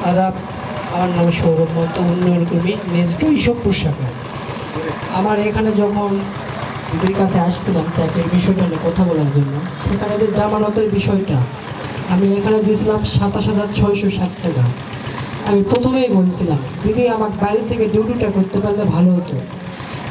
আদাব, আমার নাম সৌরভ মতো, উন্নয়ন কর্মী, নেক্সট ঈশ্বরপুর শাখা। আমার এখানে যখন দিদির কাছে আসছিলাম চাকরির বিষয়টা নিয়ে কথা বলার জন্য, সেখানে যে জামানতের বিষয়টা আমি এখানে দিয়েছিলাম 27,660 টাকা। আমি প্রথমেই বলছিলাম দিদি আমার বাড়ি থেকে ডিউটিটা করতে পারলে ভালো হতো।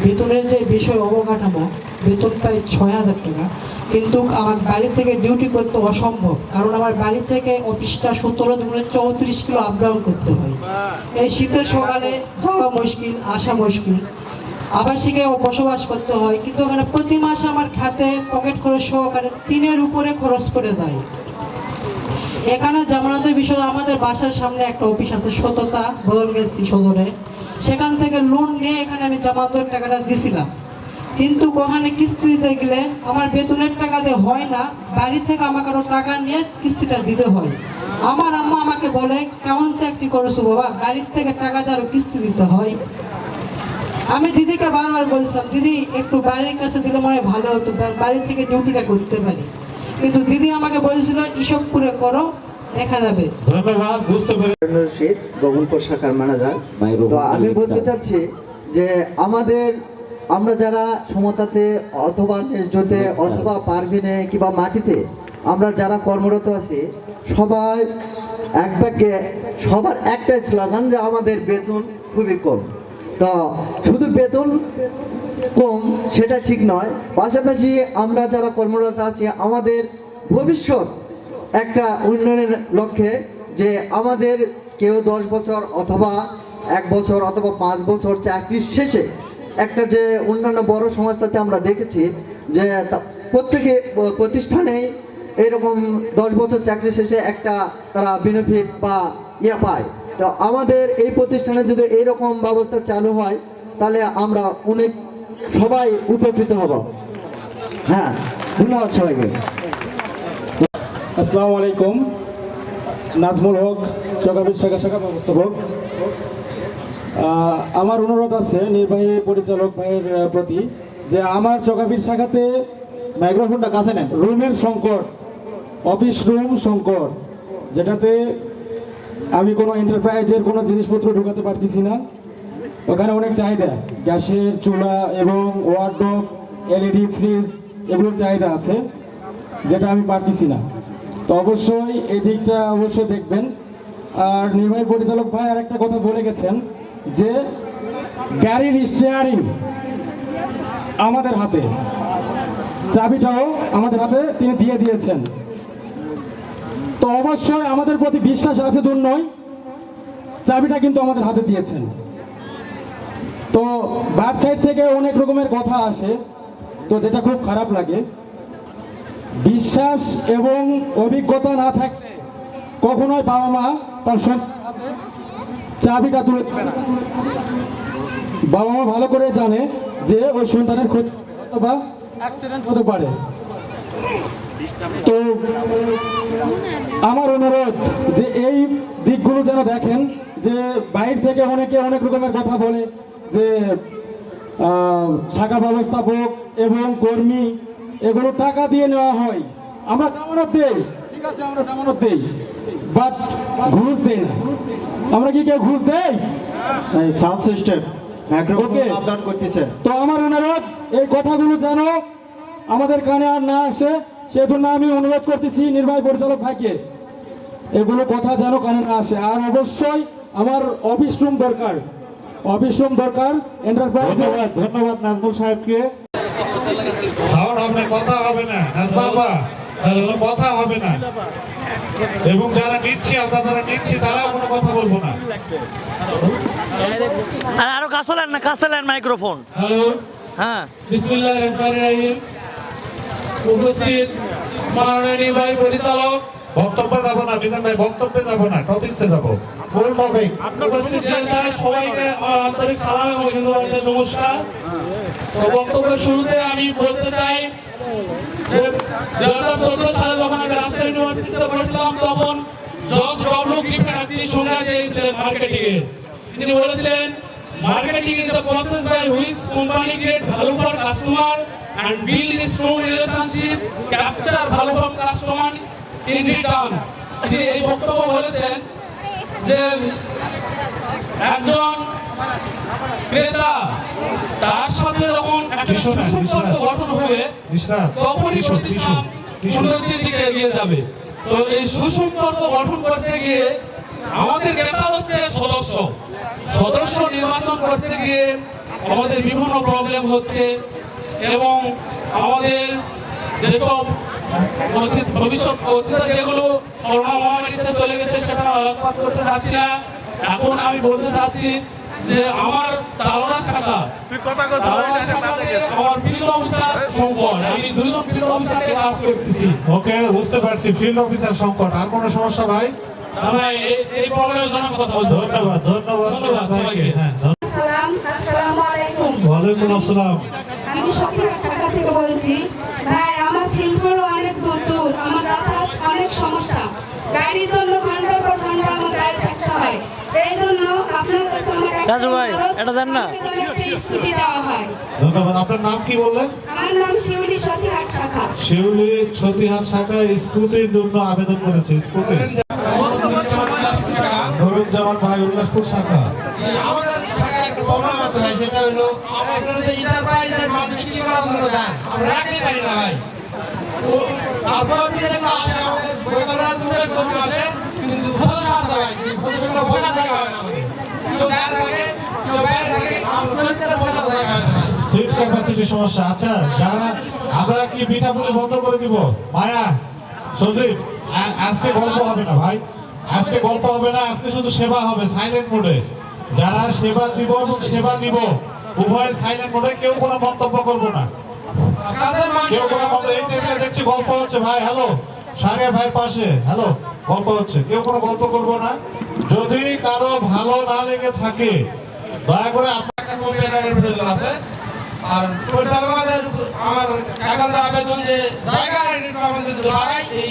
বেতনের যে বিষয় অবকাঠামো, বেতন পাই 6,000 টাকা, কিন্তু আমার বাড়ি থেকে ডিউটি করতে অসম্ভব, কারণ আমার বাড়ি থেকে অফিসটা 17 কিলো আপ ডাউন করতে হয়। এই শীতের সকালে যাওয়া মুশকিল, আসা মুশকিল, আবাসিকে বসবাস করতে হয়, কিন্তু ওখানে প্রতি মাসে আমার খাতে পকেট খরচ সহকারে 3-এর উপরে খরচ পড়ে যায়। এখানে জামানতের বিষয়ে আমাদের বাসার সামনে একটা অফিস আছে, সততা বদল গেছি সদরে, সেখান থেকে লোন নিয়ে এখানে আমি জামানতের টাকাটা দিছিলাম। কিন্তু ওখানে কিস্তি দিতে গেলে আমার বেতনের টাকা দিয়ে হয় না, বাড়ি থেকে আমাকে আরো টাকা নিয়ে কিস্তিটা দিতে হয়। আমার আম্মা আমাকে বলে, কেমন চাকরি করেছো বাবা, বাড়ির থেকে টাকা দিয়ে আরো কিস্তি দিতে হয়। আমি দিদিকে বারবার বলছিলাম দিদি একটু বাড়ির কাছে দিলে মনে হয় ভালো হতো, বাড়ি থেকে ডিউটিটা করতে পারি, কিন্তু দিদি আমাকে বলেছিল ঈশ্বরপুরে করো, দেখা যাবে। ধন্যবাদ, বুঝতে পেরেছি। গোবিন্দপুর শাখার ম্যানেজার। তো আমি বলতে চাচ্ছি যে আমরা যারা সমতাতে অথবা ন্যায্যতে অথবা পারভিনে কিংবা মাটিতে আমরা যারা কর্মরত আছি, সবাই এক বাক্যে সবার একটাই স্লোগান যে আমাদের বেতন খুবই কম। তো শুধু বেতন কম সেটা ঠিক নয়, পাশাপাশি আমরা যারা কর্মরত আছি আমাদের ভবিষ্যৎ একটা উন্নয়নের লক্ষ্যে যে আমাদের কেউ 10 বছর অথবা 1 বছর অথবা 5 বছর চাকরির শেষে একটা যে অন্যান্য বড় সংস্থাতে আমরা দেখেছি যে প্রত্যেকে প্রতিষ্ঠানেই এরকম 10 বছর চাকরি শেষে একটা তারা বেনিফিট বা পায়। তো আমাদের এই প্রতিষ্ঠানে যদি এইরকম ব্যবস্থা চালু হয় তাহলে আমরা অনেক সবাই উপকৃত হব। হ্যাঁ, ধন্যবাদ সবাইকে। আসসালামু আলাইকুম, নাজমুল হক, চকাবির শাখা ব্যবস্থাপক। আমার অনুরোধ আছে নির্বাহী পরিচালক ভাইয়ের প্রতি যে আমার চকাবির শাখাতে মাইক্রোফোনটা কাছে নেন। রুমের সংকট, অফিস রুম সংকট, যেটাতে আমি কোনো এন্টারপ্রাইজের কোনো জিনিসপত্র ঢোকাতে পারতেছি না। ওখানে অনেক চাহিদা, গ্যাসের চুলা এবং ওয়ার্ডরোব, এলইডি ফ্রিজ, এগুলোর চাহিদা আছে, যেটা আমি পারতেছি না। তো অবশ্যই এই দিকটা অবশ্যই দেখবেন। আর নির্বাহী পরিচালক ভাই আর একটা কথা বলে গেছেন যে গাড়ির স্টিয়ারিং আমাদের হাতে, চাবিটাও আমাদের হাতে তিনি দিয়ে দিয়েছেন। তো অবশ্যই আমাদের প্রতি বিশ্বাস আছে জন্যই চাবিটা কিন্তু আমাদের হাতে দিয়েছেন। তো ব্যাক সাইড থেকে অনেক রকমের কথা আসে, তো যেটা খুব খারাপ লাগে। বিশ্বাস এবং অভিজ্ঞতা না থাকলে কখনোই বাবা মা তার চাবিটা তুলে দেবে না। বাবা মা ভালো করে জানে যে ওই সন্তানের ক্ষতি অথবা অ্যাক্সিডেন্ট হতে পারে। তো আমার অনুরোধ যে এই দিকগুলো যেন দেখেন, যে বাইরে থেকে অনেকে অনেক রকমের কথা বলে যে শাখা ব্যবস্থাপক এবং কর্মী এগুলো টাকা দিয়ে নেওয়া হয়। আমরা জামানত দেই, ঠিক আছে, আমরা জামানত দেই, বাট ঘুষ দেই না। আমরা কি কেউ ঘুষ দেই? সাউন্ড সিস্টেম মাইক্রোফোন আপডাউন করতেছে। তো আমার অনুরোধ এই কথাগুলো যেন আমাদের কানে আর না আসে, সেজন্য আমি অনুরোধ করতেছি নির্বাহী পরিচালক ভাইকে, এগুলো কথা যেন কানে না আসে। আর অবশ্যই আমার অফিস রুম দরকার, অফিস রুম দরকার এন্টারপ্রাইজ। ধন্যবাদ নাজমুল সাহেবকে। সাউন্ড হবে, কথা হবে না বাবা, কথা হবে না। এবং যারা নিচ্ছি আমরা যারা নিচ্ছি তারাও কোনো কথা বলবো না। আরো কাছে লেন মাইক্রোফোন। হ্যালো, হ্যাঁ, বিসমিল্লাহির রহমানির রহিম। উপস্থিত মাননীয় নির্বাহী পরিচালক, বক্তব্যে যাবো না বিধান ভাই, বক্তব্যে যাবো না, টপিকসে যাবো। মূল টপিক। উপস্থিত জেলসারে সবাইকে আন্তরিক সালাম এবং হিন্দুদের নমস্কার। তো বক্তব্যের শুরুতে আমি বলতে চাই 2014 সালে যখন আমি রাজশাহী ইউনিভার্সিটিতে পড়ছিলাম তখন জর্জ ডব্লিউ গ্রিফিথ একটি সংজ্ঞা দিয়েছিলেন মার্কেটিং এর। তিনি বলেছিলেন marketing is the process by which company create value for customer and build a strong relationship, capture value from customer in return। তিনি এই বক্তব্য বলেছেন যে একজন ক্রেতা তার সাথে যখন একটা সুসম্পর্ক গঠন হবে তখনই প্রতিষ্ঠান উন্নতির দিকে এগিয়ে যাবে। তো এই সুসম্পর্ক গঠন করতে গিয়ে আমাদের ক্রেতা হচ্ছে সদস্য নির্বাচন করতে গিয়ে আমাদের বিভিন্ন প্রবলেম হচ্ছে এবং আমাদের যেসব ভবিষ্যৎ অতীত যেগুলো করোনা মহামারীতে চলে গেছে সেটা আলোকপাত করতে চাচ্ছি না। এখন আমি বলতে চাচ্ছি যে আমার তালোড়া শাখা আমার ফিল্ড অফিসার সংকট, আমি 2 জন ফিল্ড অফিসারকে কাজ করতেছি। ওকে, বুঝতে পারছি, ফিল্ড অফিসার সংকট। আর কোনো সমস্যা ভাই? ভাই এই প্রবলেমের জন্য কথা বলতে ধন্যবাদ ভাইকে। হ্যাঁ, আসসালামু আলাইকুম। ওয়ালাইকুম আসসালাম। আমি সখীপুর ঢাকা থেকে বলছি। ভাই আমার ফিল্ড হলো অনেক দূর, আমার যাতায়াত অনেক সমস্যা, গাড়ির জন্য ঘন্টার পর ঘন্টা আমার গাড়ি থাকতে হয়। এই জন্য আপনার কাছে আমার রাজু ভাই, এটা দেন না। স্কুটি দেওয়া হয়। ধন্যবাদ। আপনার নাম কি বললেন? আমার নাম শিউলি সতীহাট শাখা। শিউলি সতীহাট শাখায় স্কুটির জন্য আবেদন করেছে। স্কুটি নুরুজ্জামান ভাই, উল্লাসপুর শাখা। আমাদের শাখায় একটা প্রবলেম আছে ভাই, সেটা হলো আপনারা যে এন্টারপ্রাইজের মাল বিক্রি করার জন্য দেন, আমরা রাখতে পারি না ভাই। তারপর আপনি দেখুন আসে আমাদের বইগুলো দূরে করে আসে, কিন্তু সদস্য আছে ভাই, যে সদস্যগুলো বসার জায়গা হয় না আমাদের। কেউ গায়ে থাকে, কেউ বাইরে থাকে, আমাদের বসার জায়গা হয় না। সিট ক্যাপাসিটি সমস্যা। আচ্ছা, যারা আমরা কি পিঠাপুলি বন্ধ করে দিব? মায়া, সন্দীপ, আজকে গল্প হবে না ভাই, আজকে গল্প হবে না, আজকে শুধু সেবা হবে সাইলেন্ট মোডে। যারা সেবা দিব এবং সেবা নিব উভয় সাইলেন্ট মোডে, কেউ কোনো মন্তব্য করবো না, কেউ কোনো মন্তব্য। এই টেস্টে দেখছি গল্প হচ্ছে ভাই। হ্যালো, সাগর ভাইয়ের পাশে, হ্যালো, গল্প হচ্ছে, কেউ কোনো গল্প করবো না। যদি কারো ভালো না লেগে থাকে দয়া করে একটা কম্পিউটারের প্রয়োজন আছে। আর পরিচালকদের আমার একান্ত আবেদন যে জায়গার আমাদের বাড়াই, এই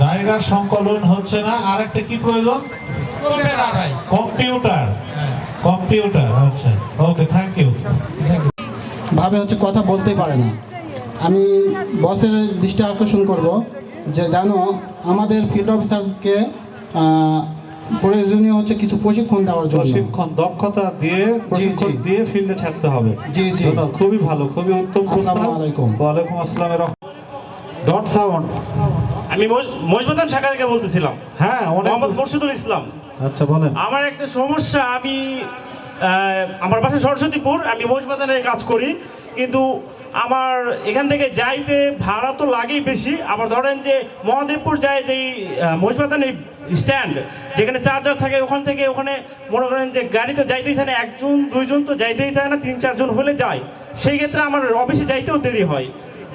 জায়গার সংকলন হচ্ছে না। আর একটা কি প্রয়োজন? কম্পিউটার। কম্পিউটার, আচ্ছা, ওকে, থ্যাংক ইউ। ভাবে হচ্ছে কথা বলতেই পারে না। আমি বসের দৃষ্টি আকর্ষণ করব যে জানো আমাদের ফিল্ড অফিসারকে প্রয়োজনীয় হচ্ছে কিছু প্রশিক্ষণ দেওয়ার জন্য। প্রশিক্ষণ, দক্ষতা দিয়ে প্রশিক্ষণ দিয়ে ফিল্ডে থাকতে হবে। জি জি, খুবই ভালো, খুবই উত্তম। আসসালামু আলাইকুম। ওয়ালাইকুম আসসালাম। Dot sound. আমি মজবাদান শাখা থেকে বলতেছিলাম। হ্যাঁ, মোহাম্মদ মুর্শিদুল ইসলাম। আচ্ছা, বলেন। আমার একটা সমস্যা, আমি আমার বাসা সরস্বতীপুর, আমি মজবাদানে কাজ করি, কিন্তু আমার এখান থেকে যাইতে ভাড়া তো লাগেই বেশি। আবার ধরেন যে মহাদেবপুর যায় যেই মজবাদান স্ট্যান্ড যেখানে চার্জার থাকে, ওখান থেকে ওখানে মনে করেন যে গাড়ি তো যাইতেই চায় না, 1 জন 2 জন তো যাইতেই চায় না, 3-4 জন হলে যায়। সেই ক্ষেত্রে আমার অফিসে যাইতেও দেরি হয়।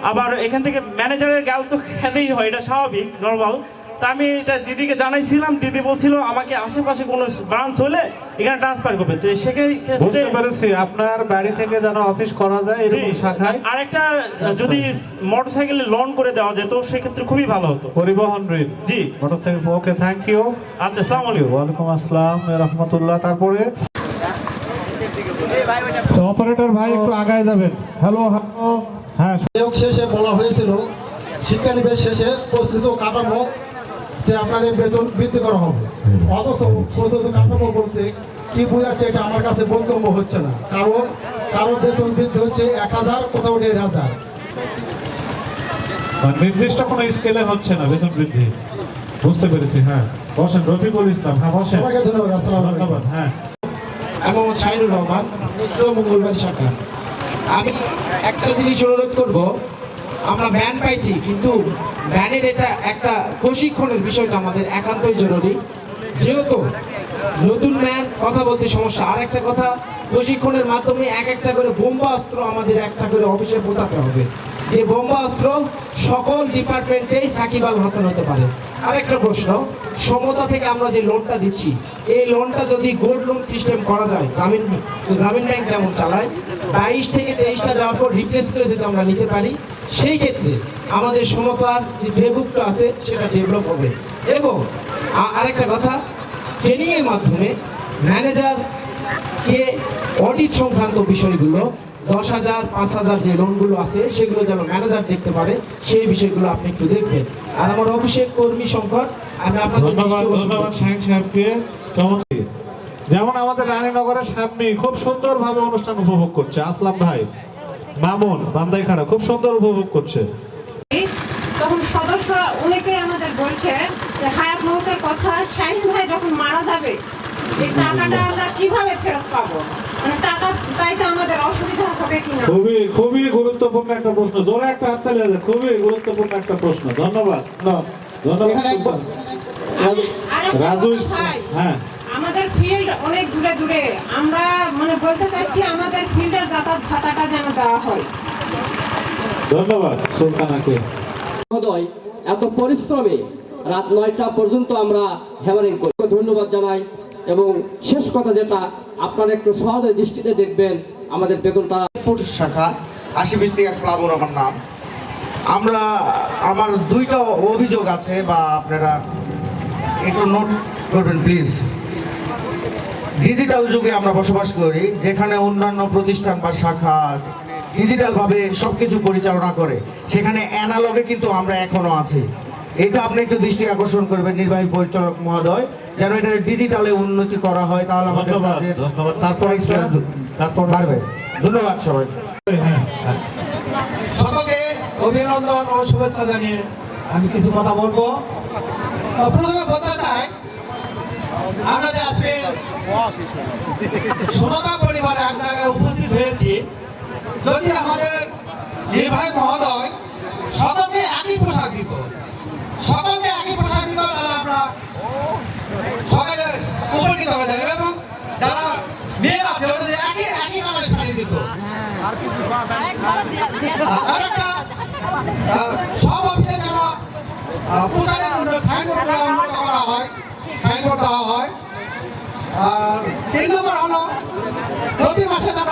আবার এখান থেকে ম্যানেজারের গাল তো খেতেই হয়, এটা স্বাভাবিক, নর্মাল। তা আমি এটা দিদিকে জানাইছিলাম, দিদি বলছিল আমাকে আশেপাশে কোনো ব্রাঞ্চ হলে এখানে ট্রান্সফার করবে। তো বুঝতে পেরেছি, আপনার বাড়ি থেকে যেন অফিস করা যায় এরকম শাখায়। আরেকটা যদি মোটরসাইকেলে লোন করে দেওয়া যেত সেক্ষেত্রে খুবই ভালো হতো। পরিবহন ঋণ, জি, মোটরসাইকেল। Okay, thank you. আচ্ছা, আসসালামু আলাইকুম। ওয়ালাইকুম আসসালাম রাহমাতুল্লাহ। তারপরে অপারেটর ভাই একটু আগায় যাবেন। Hello, hello. হ্যাঁ, নিয়োগ শেষে বলা হয়েছিল শিক্ষানিবেশ শেষে প্রস্তুত কাঠামো আপনাদের বেতন বৃদ্ধি করা হবে। অথচ প্রস্তুত কাঠামো বলতে কি বোঝাচ্ছে এটা আমার কাছে বোধগম্য হচ্ছে না। কারণ কারো বেতন বৃদ্ধি হচ্ছে 1000, কোথাও 1500। নির্দিষ্ট কোনো স্কেলে হচ্ছে না বেতন বৃদ্ধি। বুঝতে পেরেছি। হ্যাঁ, বসেন। রফিকুল ইসলাম। হ্যাঁ, বসেন। সবাইকে ধন্যবাদ। আসসালামু আলাইকুম। ধন্যবাদ। হ্যাঁ, আমি মোহাম্মদ শাহিনুর রহমান, মঙ্গলবার শাখা। আমি একটা জিনিস অনুরোধ করব, আমরা ভ্যান পাইছি, কিন্তু ভ্যানের এটা একটা প্রশিক্ষণের বিষয়টা আমাদের একান্তই জরুরি। যেহেতু নতুন ভ্যান, কথা বলতে সমস্যা। আর একটা কথা, প্রশিক্ষণের মাধ্যমে একটা করে বোম্বা অস্ত্র আমাদের একটা করে অফিসে পৌঁছাতে হবে, যে বোম্বা অস্ত্র সকল ডিপার্টমেন্টেই সাকিব আল হাসান হতে পারে। আরেকটা প্রশ্ন, সমতা থেকে আমরা যে লোনটা দিচ্ছি, এই লোনটা যদি গোল্ড লোন সিস্টেম করা যায়, গ্রামীণ ব্যাংক যেমন চালায়, 22 থেকে 23টা যাওয়ার পর রিপ্লেস করে যদি আমরা নিতে পারি, সেই ক্ষেত্রে আমাদের সমতার যে ডেভেলপটা আছে সেটা ডেভেলপ হবে। এবং আরেকটা কথা, ট্রেনিংয়ের মাধ্যমে ম্যানেজারকে অডিট সংক্রান্ত বিষয়গুলো 10,000 5,000 যে লোনগুলো আছে সেগুলো যেন ম্যানেজার দেখতে পারে, সেই বিষয়গুলো আপনি একটু দেখবেন। আর আমার অভিষেক কর্মী সংকট, আমি আপনাদের ধন্যবাদ ধন্যবাদ শাহিন সাহেবকে। চমৎকার। যেমন আমাদের রানীনগরের সামনে খুব সুন্দরভাবে অনুষ্ঠান উপভোগ করছে আসলাম ভাই, মামুন বান্দাইখানা খুব সুন্দর উপভোগ করছে। তখন সদস্যরা অনেকে আমাদের বলছে যে হায়াত মৌতের কথা, শাহিন ভাই যখন মারা যাবে এই টাকাটা আমরা কিভাবে ফেরত পাবো, মানে টাকা পাইতে আমাদের অসুবিধা হবে কিনা। খুবই খুবই গুরুত্বপূর্ণ একটা প্রশ্ন, জোরে একটা হাততালি আছে, খুবই গুরুত্বপূর্ণ একটা প্রশ্ন। ধন্যবাদ ধন্যবাদ রাজু ভাই। হ্যাঁ, আমাদের ফিল্ড অনেক দূরে দূরে, আমরা মানে বলতে চাচ্ছি আমাদের ফিল্ডের যাতায়াত ভাতাটা যেন দেওয়া হয়। ধন্যবাদ সুলতানাকে। মহোদয়, এত পরিশ্রমে রাত 9টা পর্যন্ত আমরা হ্যামারিং করি, ধন্যবাদ জানাই। এবং শেষ কথা যেটা আপনারা একটু সহজে দৃষ্টিতে দেখবেন, আমাদের বেতনটা শাখা 80-20 টাকা প্লাবন আমার নাম। আমার 2টা অভিযোগ আছে, বা আপনারা একটু নোট করবেন প্লিজ। ডিজিটাল যুগে আমরা বসবাস করি, যেখানে অন্যান্য প্রতিষ্ঠান বা শাখা ডিজিটালভাবে সবকিছু পরিচালনা করে, সেখানে অ্যানালগে কিন্তু আমরা এখনো আছি। এটা আপনি একটু দৃষ্টি আকর্ষণ করবেন নির্বাহী পরিচালক মহোদয়, যেন এটা ডিজিটালে উন্নতি করা হয়, তাহলে আমাদের কাজের তারপর বাড়বে। ধন্যবাদ সবাই। সকলকে অভিনন্দন ও শুভেচ্ছা জানিয়ে আমি কিছু কথা বলবো। প্রথমে বলতে চাই, আমরা যে আজকে সমতা পরিবারে এক জায়গায় উপস্থিত হয়েছি, যদি আমাদের নির্বাহী মহোদয় সকলকে একই পোশাক দিত, তাহলে আমরা সকলে উপকৃত হয়ে যাবে। এবং যারা মেয়েরা আছে ওদের একই কালারের শাড়ি দিত। আর একটা সব অফিসে যেন পোশাকের জন্য সাইনবোর্ড করা হয়, সাইনবোর্ড দেওয়া হয়। আর 3 নম্বর হলো প্রতি মাসে যেন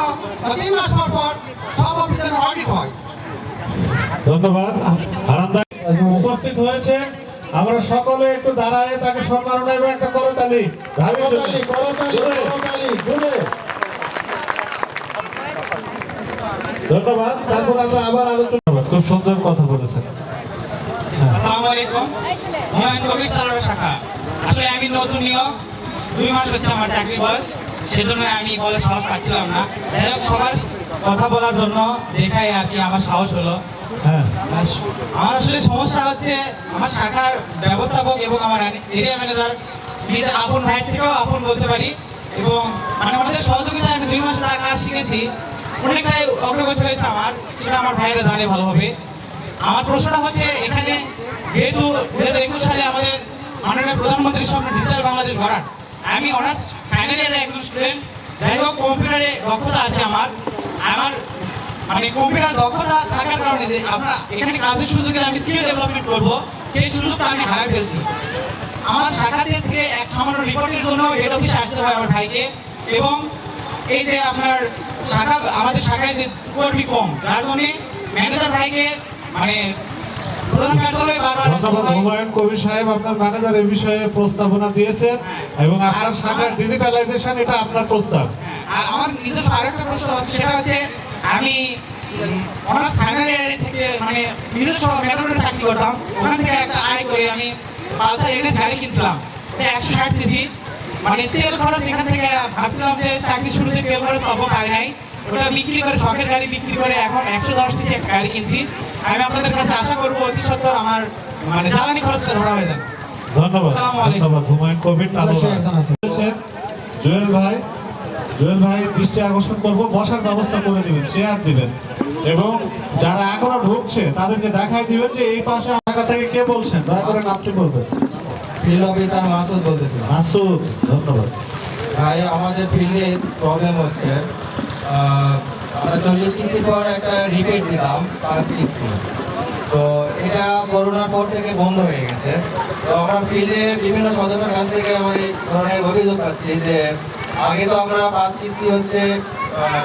3 মাস পর পর সব অফিসে অডিট হয়। ধন্যবাদ। উপস্থিত হয়েছে, আমরা সকলে একটু দাঁড়ায় তাকে সম্মাননা এবং একটা করতালি। ধন্যবাদ। তারপর আমরা আবার আলোচনা। খুব সুন্দর কথা বলেছেন। আসসালামু আলাইকুম। হুমায়ুন কবির তালুক শাখা। আসলে আমি নতুন নিয়োগ, 2 মাস হচ্ছে আমার চাকরি বয়স, সেজন্য আমি বলে সাহস পাচ্ছিলাম না। যাই হোক, সবার কথা বলার জন্য দেখাই আর কি আমার সাহস হলো। আমার আসলে সমস্যা হচ্ছে, আমার শাখার ব্যবস্থাপক এবং আমার এরিয়া ম্যানেজার নিজের আপন ভাইয়ের থেকেও আপন বলতে পারি, এবং মানে আমাদের সহযোগিতায় আমি 2 মাসে যা কাজ শিখেছি অনেকটাই অগ্রগতি হয়েছে আমার, সেটা আমার ভাইয়েরা জানে ভালোভাবে। আমার প্রশ্নটা হচ্ছে, এখানে যেহেতু 2021 সালে আমাদের মাননীয় প্রধানমন্ত্রীর স্বপ্ন ডিজিটাল বাংলাদেশ গড়ার, আমি অনার্স ফাইনাল ইয়ারের একজন স্টুডেন্ট। যাই হোক, কম্পিউটারে দক্ষতা আছে আমার মানে কম্পিউটার দক্ষতা থাকার কারণে যে আমরা এখানে কাজের সুযোগে আমি স্কিল ডেভেলপমেন্ট করব, সেই সুযোগটা আমি হারাই ফেলছি। আমার শাখা থেকে এক সামান্য রিপোর্টের জন্য হেড অফিসে আসতে হয় আমার ভাইকে, এবং এই যে আপনার শাখা, আমাদের শাখায় যে কর্মী কম, যার জন্য ম্যানেজার ভাইকে মানে প্রধান কার্যালয়ে বারবার হুমায়ুন কবির সাহেব আপনার ম্যানেজার এই বিষয়ে প্রস্তাবনা দিয়েছেন, এবং আপনার শাখার ডিজিটালাইজেশন এটা আপনার প্রস্তাব। আর আমার নিজস্ব আরেকটা প্রশ্ন আছে, সেটা হচ্ছে আমি অনার্স ফাইনাল ইয়ারে থেকে মানে নিজস্ব মেট্রোতে চাকরি করতাম, ওখান থেকে একটা আয় করে আমি পালসার এনএস গাড়ি কিনছিলাম, 160 সিসি। মানে তেল খরচ এখান থেকে ভাবছিলাম যে চাকরি শুরুতে তেল খরচ পাবো, পাই নাই। ওটা বিক্রি করে, শখের গাড়ি বিক্রি করে এখন 110 সিসি একটা গাড়ি কিনছি। আমি আপনাদের কাছে আশা করবো অতি সত্বর আমার মানে জ্বালানি খরচটা ধরা হয়ে যাবে। ধন্যবাদ ধন্যবাদ। হুমায়ুন কবির তালুক। জুয়েল ভাই দৃষ্টি আকর্ষণ করবো, বসার ব্যবস্থা করে দিবেন, চেয়ার দিবেন, এবং যারা এখনো ঢুকছে তাদেরকে দেখাই দিবেন যে এই পাশে ঢাকা থেকে কে বলছেন, দয়া করে নামটি বলবেন। ফিল্ড অফিসার মাসুদ বলতেছিলাম। মাসুদ, ধন্যবাদ ভাই। আমাদের ফিল্ডে প্রবলেম হচ্ছে, আমরা 40 কিস্তির পর একটা রিপিট দিলাম 5 কিস্তি, তো এটা করোনার পর থেকে বন্ধ হয়ে গেছে। তো আমরা ফিল্ডে বিভিন্ন সদস্যের কাছ থেকে আমার এই ধরনের অভিযোগ পাচ্ছি যে আগে তো আমরা 5 কিস্তি হচ্ছে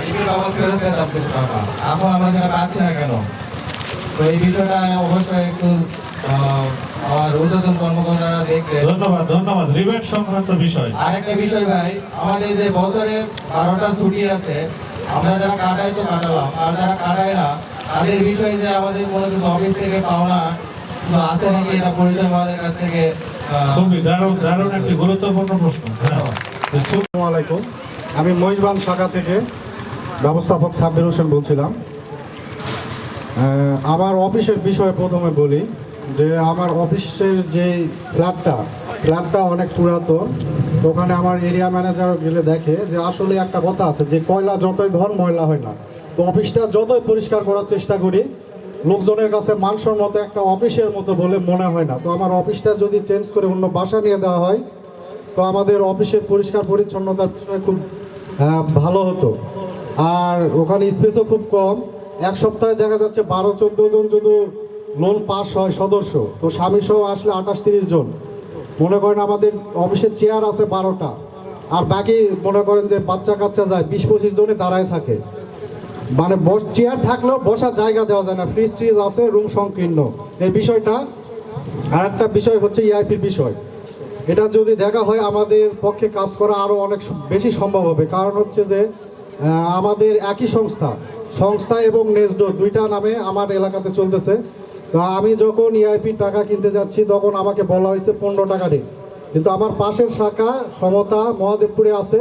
রিপিট বাবদ ফেরত পেতাম কিছু টাকা, এখন আমরা সেটা পাচ্ছি না কেন? তো এই বিষয়টা অবশ্যই একটু আমার ঊর্ধ্বতন কর্মকর্তারা দেখবে। ধন্যবাদ ধন্যবাদ। রিবেট সংক্রান্ত বিষয় আরেকটা বিষয় ভাই, আমাদের যে বছরে 12টা ছুটি আছে, আমরা যারা কাটাই তো কাটালাম, আর যারা কাটাই না তাদের বিষয়ে যে আমাদের কোনো কিছু অফিস থেকে পাওনা কিছু আছে নাকি, এটা পরিচয় আমাদের কাছ থেকে খুবই দারুণ একটি গুরুত্বপূর্ণ প্রশ্ন। আসসালামু আলাইকুম, আমি মহিষবান শাখা থেকে ব্যবস্থাপক সাব্বির হোসেন বলছিলাম। আমার অফিসের বিষয়ে প্রথমে বলি যে আমার অফিসের যে ফ্ল্যাটটা অনেক পুরাতন। তো ওখানে আমার এরিয়া ম্যানেজার গেলে দেখে যে আসলে একটা কথা আছে যে কয়লা যতই ধর ময়লা হয় না। তো অফিসটা যতই পরিষ্কার করার চেষ্টা করি, লোকজনের কাছে মানুষের মতো একটা অফিসের মতো বলে মনে হয় না। তো আমার অফিসটা যদি চেঞ্জ করে অন্য বাসা নিয়ে দেওয়া হয় তো আমাদের অফিসের পরিষ্কার পরিচ্ছন্নতার বিষয়ে খুব ভালো হতো। আর ওখানে স্পেসও খুব কম। এক সপ্তাহে দেখা যাচ্ছে 12-14 জন যদি লোন পাস হয় সদস্য, তো স্বামী সহ আসলে 28-30 জন। মনে করেন আমাদের অফিসের চেয়ার আছে 12টা, আর বাকি মনে করেন যে বাচ্চা কাচ্চা যায় 20-25 জনে দাঁড়ায় থাকে। মানে চেয়ার থাকলেও বসার জায়গা দেওয়া যায় না, ফ্রিজ ট্রিজ আছে, রুম সংকীর্ণ এই বিষয়টা। আর একটা বিষয় হচ্ছে ইআইপির বিষয়। এটা যদি দেখা হয় আমাদের পক্ষে কাজ করা আরও অনেক বেশি সম্ভব হবে। কারণ হচ্ছে যে আমাদের একই সংস্থা এবং নেসডো দুইটা নামে আমার এলাকাতে চলতেছে। তো আমি যখন ইআইপির টাকা কিনতে যাচ্ছি তখন আমাকে বলা হয়েছে 15 টাকা রেট, কিন্তু আমার পাশের শাখা সমতা মহাদেবপুরে আছে,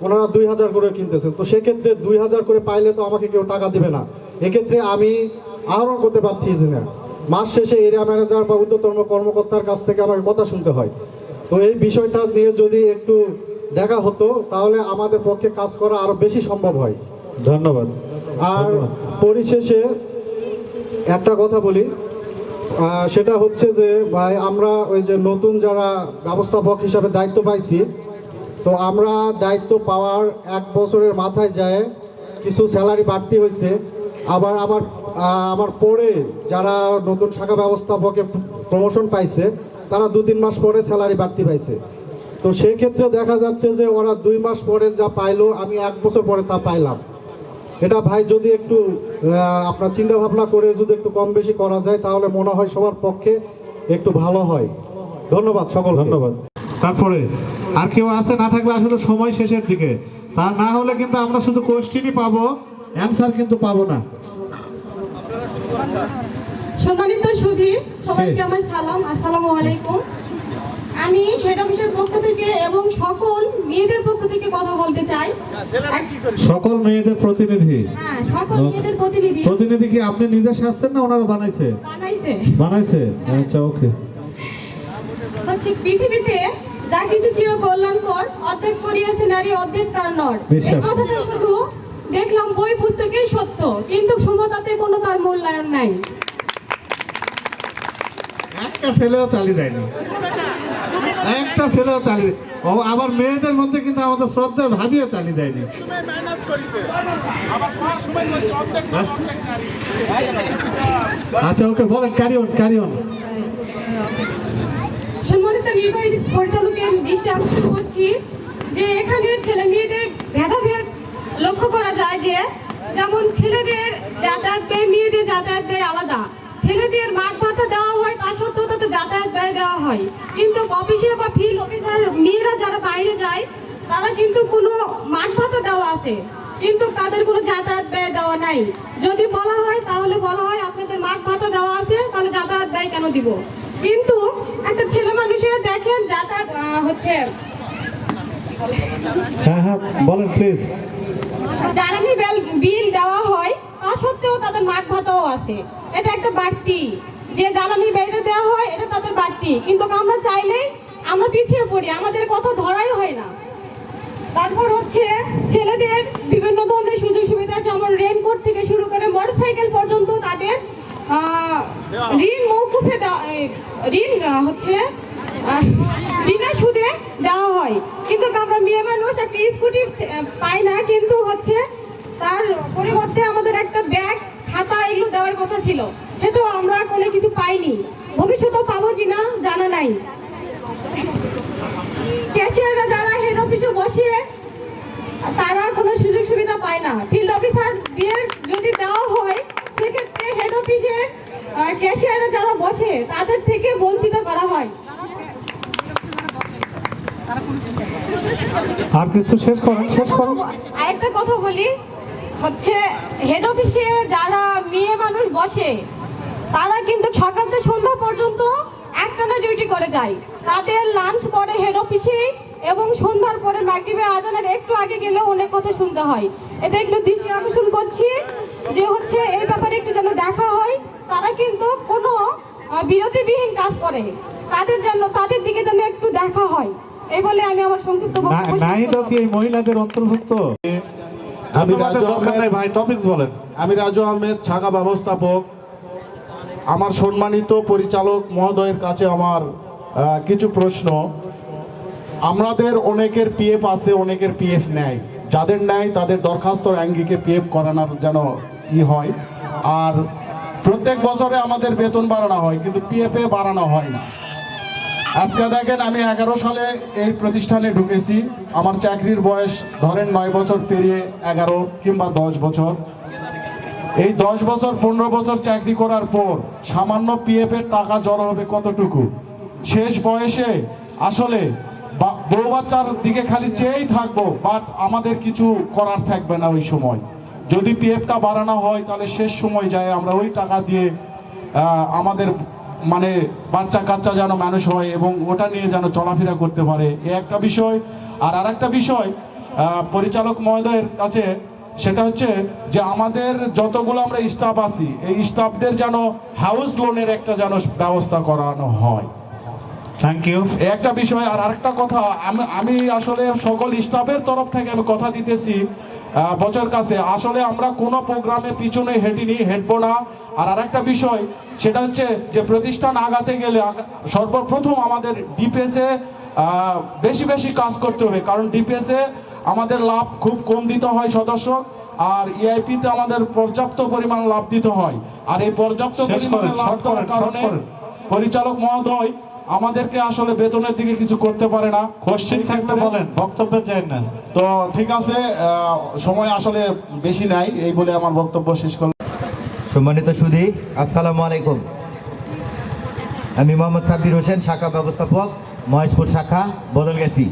ওনারা 2000 করে কিনতেছে। তো সেক্ষেত্রে 2000 করে পাইলে তো আমাকে কেউ টাকা দিবে না। এক্ষেত্রে আমি আহরণ করতে পারছি না। মাস শেষে এরিয়া ম্যানেজার বা ঊর্ধ্বতন কর্মকর্তার কাছ থেকে আমাকে কথা শুনতে হয়। তো এই বিষয়টা নিয়ে যদি একটু দেখা হতো তাহলে আমাদের পক্ষে কাজ করা আরও বেশি সম্ভব হয়। ধন্যবাদ। আর পরিশেষে একটা কথা বলি, সেটা হচ্ছে যে ভাই আমরা ওই যে নতুন যারা ব্যবস্থাপক হিসাবে দায়িত্ব পাইছি, তো আমরা দায়িত্ব পাওয়ার 1 বছরের মাথায় যায় কিছু স্যালারি বাড়তি হয়েছে। আবার আমার পরে যারা নতুন শাখা ব্যবস্থাপকে প্রমোশন পাইছে তারা 2-3 মাস পরে স্যালারি বাড়তি পাইছে। তো সেই ক্ষেত্রে দেখা যাচ্ছে যে ওরা 2 মাস পরে যা পাইলো আমি 1 বছর পরে তা পাইলাম। এটা ভাই যদি একটু আপনার চিন্তা ভাবনা করে যদি একটু কম বেশি করা যায় তাহলে মনে হয় সবার পক্ষে একটু ভালো হয়। ধন্যবাদ সকল, ধন্যবাদ। তারপরে আর কেউ আছে? না থাকলে আসলে সময় শেষের দিকে, তা না হলে কিন্তু আমরা শুধু কোশ্চেনই পাবো, অ্যান্সার কিন্তু পাবো না। সম্মানিত সুধী, সবাইকে আমার সালাম, আসসালামু আলাইকুম। আমি হেড অফিসের পক্ষ থেকে এবং সকল মেয়েদের পক্ষ থেকে কথা বলতে চাই। সকল মেয়েদের প্রতিনিধি? হ্যাঁ, সকল মেয়েদের প্রতিনিধি। প্রতিনিধি কি আপনি নিজে সাজছেন না ওনারা বানাইছে? আচ্ছা, ওকে। হচ্ছে পৃথিবীতে যা কিছু চির কল্যাণকর, অর্ধেক করিয়াছে নারী অর্ধেক তার নর। এই কথাটা শুধু দেখলাম বই পুস্তকেই সত্য, কিন্তু সমতাতে কোনো তার মূল্যায়ন নাই। একটা ছেলেও তালি দেয়নি, একটা ছেলেও তালি। আবার মেয়েদের মধ্যে কিন্তু আমাদের শ্রদ্ধা ভাবিও তালি দেয়নি। আচ্ছা, ওকে, বলেন, ক্যারি অন। সম্মানিত নির্বাহী পরিচালকের দৃষ্টি আকর্ষণ করছি যে এখানে ছেলে মেয়েদের ভেদাভেদ লক্ষ্য করা যায়। যে যেমন ছেলেদের যাতায়াত ব্যয়, মেয়েদের যাতায়াত ব্যয় আলাদা। ছেলেদের মাঠ ভাতা দেওয়া হয়, তা সত্ত্বেও তাতে যাতায়াত ব্যয় দেওয়া হয়। কিন্তু অফিসে বা ফিল্ড অফিসার মেয়েরা যারা বাইরে যায় তারা কিন্তু কোনো মাঠ ভাতা দেওয়া আছে, কিন্তু তাদের কোনো যাতায়াত ব্যয় দেওয়া নাই। যদি বলা হয় তাহলে বলা হয় আপনাদের মাঠ ভাতা দেওয়া আছে, তাহলে যাতায়াত ব্যয় কেন দিব? কিন্তু একটা ছেলে মানুষের দেখেন যাতায়াত হচ্ছে হ্যাঁ, বলেন প্লিজ। জ্বালানি বিল দেওয়া হয়, তা সত্ত্বেও তাদের মাঠ ভাতাও আছে। এটা একটা বাড়তি, যে জ্বালানি বিলটা দেওয়া হয় এটা তাদের বাড়তি, কিন্তু আমরা চাইলেই আমরা পিছিয়ে পড়ি, আমাদের কথা ধরাই হয় না। তারপর হচ্ছে ছেলেদের বিভিন্ন ধরনের সুযোগ সুবিধা, যেমন রেনকোট থেকে শুরু করে মোটরসাইকেল পর্যন্ত তাদের ঋণ মৌকুফে বিনা সুদে দেওয়া হয়। কিন্তু আমরা মেয়ে মানুষ একটা স্কুটি পাই না, কিন্তু হচ্ছে তার পরিবর্তে আমাদের একটা ব্যাগ, ছাতা এগুলো দেওয়ার কথা ছিল, সেটাও আমরা কোনো কিছু পাইনি। ভবিষ্যতেও পাবো কিনা জানা নাই। ক্যাশিয়াররা যারা হেড অফিসে বসে তারা কোনো সুযোগ সুবিধা পায় না। ফিল্ড অফিসার দিয়ে যদি দেওয়া হয় সেক্ষেত্রে হেড অফিসে ক্যাশিয়াররা যারা বসে তাদের থেকে বঞ্চিত করা হয়। আর কিছু শেষ করেন। আরেকটা কথা বলি, হচ্ছে হেড অফিসে যারা মেয়ে মানুষ বসে তারা কিন্তু সকাল থেকে সন্ধ্যা পর্যন্ত একটানা ডিউটি করে যায়। তাদের লাঞ্চ করে হেড অফিসে এবং সন্ধ্যার পরে মাগরিবে আজানের একটু আগে গেলে অনেক কথা শুনতে হয়। এটা একটু দৃষ্টি আকর্ষণ করছি যে হচ্ছে এই ব্যাপারে একটু যেন দেখা হয়। তারা কিন্তু কোনো বিরতিবিহীন কাজ করে, তাদের দিকে যেন একটু দেখা হয়। এই বলে আমি আমার সংক্ষিপ্ত বক্তব্য শেষ নাহিদ করলাম। কি এই মহিলাদের অন্তর্ভুক্ত? আমি রাজু ভাই ভাই টপিক বলেন। আমি রাজু আহমেদ, শাখা ব্যবস্থাপক। আমার সম্মানিত পরিচালক মহোদয়ের কাছে আমার কিছু প্রশ্ন। আমাদের অনেকের পিএফ আছে, অনেকের পিএফ নেয়। যাদের নেয় তাদের দরখাস্ত আঙ্গিকে পিএফ করানোর যেন হয়। আর প্রত্যেক বছরে আমাদের বেতন বাড়ানো হয়, কিন্তু পিএফে বাড়ানো হয় না। আজকে দেখেন, আমি 11 সালে এই প্রতিষ্ঠানে ঢুকেছি। আমার চাকরির বয়স ধরেন 9 বছর পেরিয়ে 11 কিংবা 10 বছর। এই 10 বছর 15 বছর চাকরি করার পর সামান্য পিএফ এর টাকা জড়ো হবে কতটুকু? শেষ বয়সে আসলে বউ বাচ্চার দিকে খালি চেয়েই থাকবো, বাট আমাদের কিছু করার থাকবে না ওই সময়। যদি পিএফটা বাড়ানো হয় তাহলে শেষ সময় যায় আমরা ওই টাকা দিয়ে আমাদের মানে বাচ্চা কাচ্চা যেন মানুষ হয় এবং ওটা নিয়ে যেন চলাফেরা করতে পারে, এ একটা বিষয়। আর আরেকটা বিষয় পরিচালক মহোদয়ের কাছে, সেটা হচ্ছে যে আমাদের যতগুলো আমরা স্টাফ আছি এই স্টাফদের যেন হাউস লোনের একটা যেন ব্যবস্থা করানো হয়। Thank you. একটা বিষয়। আর আরেকটা কথা, আমি আসলে সকল স্টাফের তরফ থেকে আমি কথা দিতেছি বছর কাছে, আসলে আমরা কোনো প্রোগ্রামে পিছনে হেঁটিনি, হেঁটবো না। আর আরেকটা বিষয়, সেটা হচ্ছে যে প্রতিষ্ঠান আগাতে গেলে সর্বপ্রথম আমাদের ডিপিএসে বেশি বেশি কাজ করতে হবে, কারণ ডিপিএসে আমাদের লাভ খুব কম দিতে হয় সদস্য, আর ইআইপিতে আমাদের পর্যাপ্ত পরিমাণ লাভ দিতে হয়। আর এই পর্যাপ্ত পরিমাণে লাভ দেওয়ার কারণে পরিচালক মহোদয় আমাদেরকে আসলে বেতনের দিকে কিছু করতে পারে না। কোশ্চেন থাকলে বলেন, বক্তব্যে যায় না তো ঠিক আছে, সময় আসলে বেশি নাই, এই বলে আমার বক্তব্য শেষ করলাম। সম্মানিত সুধী, আসসালামু আলাইকুম। আমি মোহাম্মদ সাব্বির হোসেন, শাখা ব্যবস্থাপক, মহেশপুর শাখা, বদলগাছি।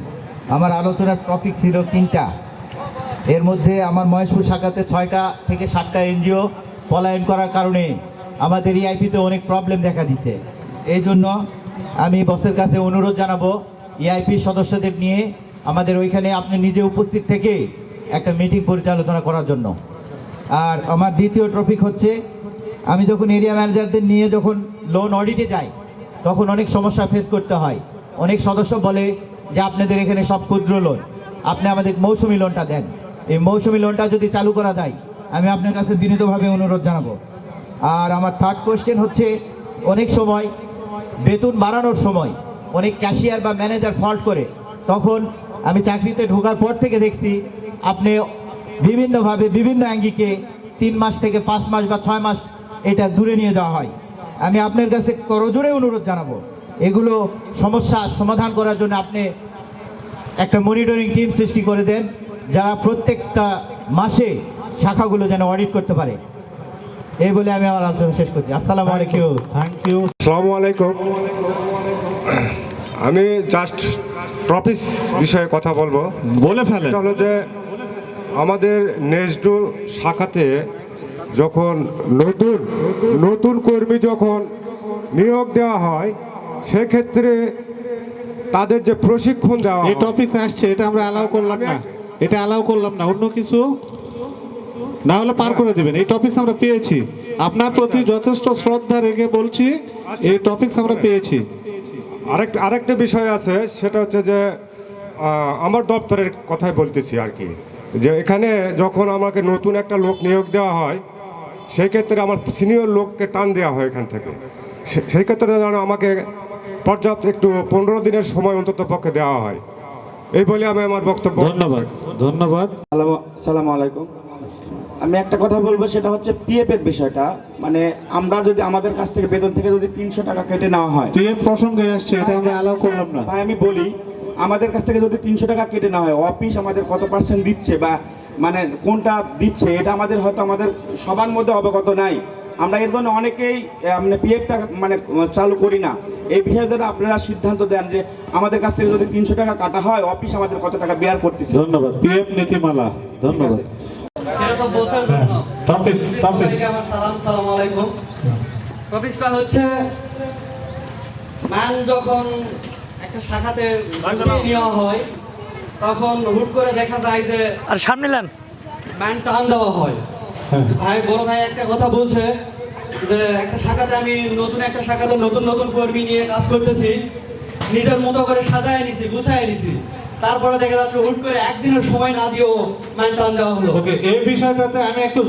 আমার আলোচনার টপিক ছিল 3টা। এর মধ্যে আমার মহেশপুর শাখাতে 6টা থেকে 7টা এনজিও পলায়ন করার কারণে আমাদের ইআইপিতে অনেক প্রবলেম দেখা দিছে। এই জন্য আমি বসের কাছে অনুরোধ জানাবো ইআইপি সদস্যদের নিয়ে আমাদের ওইখানে আপনি নিজে উপস্থিত থেকে একটা মিটিং পরিচালনা করার জন্য। আর আমার দ্বিতীয় টপিক হচ্ছে, আমি যখন এরিয়া ম্যানেজারদের নিয়ে যখন লোন অডিটে যাই তখন অনেক সমস্যা ফেস করতে হয়। অনেক সদস্য বলে যে আপনাদের এখানে সব ক্ষুদ্র লোন, আপনি আমাদের মৌসুমি লোনটা দেন। এই মৌসুমি লোনটা যদি চালু করা যায়, আমি আপনার কাছে বিনীতভাবে অনুরোধ জানাবো। আর আমার থার্ড কোয়েশ্চেন হচ্ছে, অনেক সময় বেতন বাড়ানোর সময় অনেক ক্যাশিয়ার বা ম্যানেজার ফল্ট করে। তখন আমি চাকরিতে ঢোকার পর থেকে দেখছি আপনি বিভিন্নভাবে বিভিন্ন অ্যাঙ্গিকে 3 মাস থেকে 5 মাস বা 6 মাস এটা দূরে নিয়ে যাওয়া হয়। আমি আপনার কাছে করজোড়ে অনুরোধ জানাবো, এগুলো সমস্যা সমাধান করার জন্য আপনি একটা মনিটরিং টিম সৃষ্টি করে দেন, যারা প্রত্যেকটা মাসে শাখাগুলো যেন অডিট করতে পারে। এই বলে আমি আমার আলোচনা শেষ করছি। আসসালামু আলাইকুম। Thank you. আসসালামু আলাইকুম। আমি জাস্ট টপিক বিষয়ে কথা বলবো, বলে ফেলেন। এটা হলো যে আমাদের নেজডু শাখাতে যখন নতুন কর্মী যখন নিয়োগ দেওয়া হয়, সেক্ষেত্রে তাদের যে প্রশিক্ষণ দেওয়া এই টপিক আসছে, এটা আমরা অ্যালাউ করলাম না, এটা অ্যালাউ করলাম না। অন্য কিছু না হলে পার করে দিবেন। এই টপিক আমরা পেয়েছি, আপনার প্রতি যথেষ্ট শ্রদ্ধা রেখে বলছি, এই টপিক আমরা পেয়েছি। আরেকটা বিষয় আছে, সেটা হচ্ছে যে আমার দপ্তরের কথাই বলতেছি আর কি, যে এখানে যখন আমাকে নতুন একটা লোক নিয়োগ দেওয়া হয়, সেই ক্ষেত্রে আমার সিনিয়র লোককে টান দেওয়া হয় এখান থেকে। সেই ক্ষেত্রে যেন আমাকে পর্যাপ্ত একটু 15 দিনের সময় অন্তত পক্ষে দেওয়া হয়। এই বলে আমি আমার বক্তব্য। ধন্যবাদ। ধন্যবাদ। আসসালামু আলাইকুম। আমি একটা কথা বলবো, সেটা হচ্ছে পিএফ এর বিষয়টা। মানে আমরা যদি আমাদের কাছ থেকে বেতন থেকে যদি 300 টাকা কেটে নেওয়া হয়, পিএফ প্রসঙ্গে আসছে, এটা আমরা অ্যালাউ করলাম না। ভাই আমি বলি, আমাদের কাছ থেকে যদি 300 টাকা কেটে নেওয়া হয়, অফিস আমাদের কত % দিচ্ছে বা মানে কোনটা দিচ্ছে, এটা আমাদের হয়তো আমাদের সবার মধ্যে অবগত নাই। আমরা এর জন্য অনেকেই মানে পিএফটা মানে চালু করি না। এই বিষয়ে যারা আপনারা সিদ্ধান্ত দেন যে আমাদের কাছ থেকে যদি 300 টাকা কাটা হয়, অফিস আমাদের কত টাকা বেয়ার করতেছে। ধন্যবাদ। পিএফ নীতিমালা। ধন্যবাদ। সেটা তো বোঝার জন্য সবাইকে আমার সালাম আলাইকুম। টপিকটা হচ্ছে ম্যান যখন একটা শাখাতে নেওয়া হয় তখন হুট করে দেখা যায় যে আর সামনে নেন ম্যান টান দেওয়া হয়। ভাই বড় ভাই একটা কথা বলছে যে একটা শাখাতে আমি একটা শাখাতে নতুন কর্মী নিয়ে কাজ করতেছি, নিজের মতো করে সাজায় নিছি, গুছায় নিছি, তারপরে দেখা যাচ্ছে হুট করে একদিনের সময় না দিয়েও ম্যান টান দেওয়া হলো। ওকে, এই বিষয়টাতে আমি একটু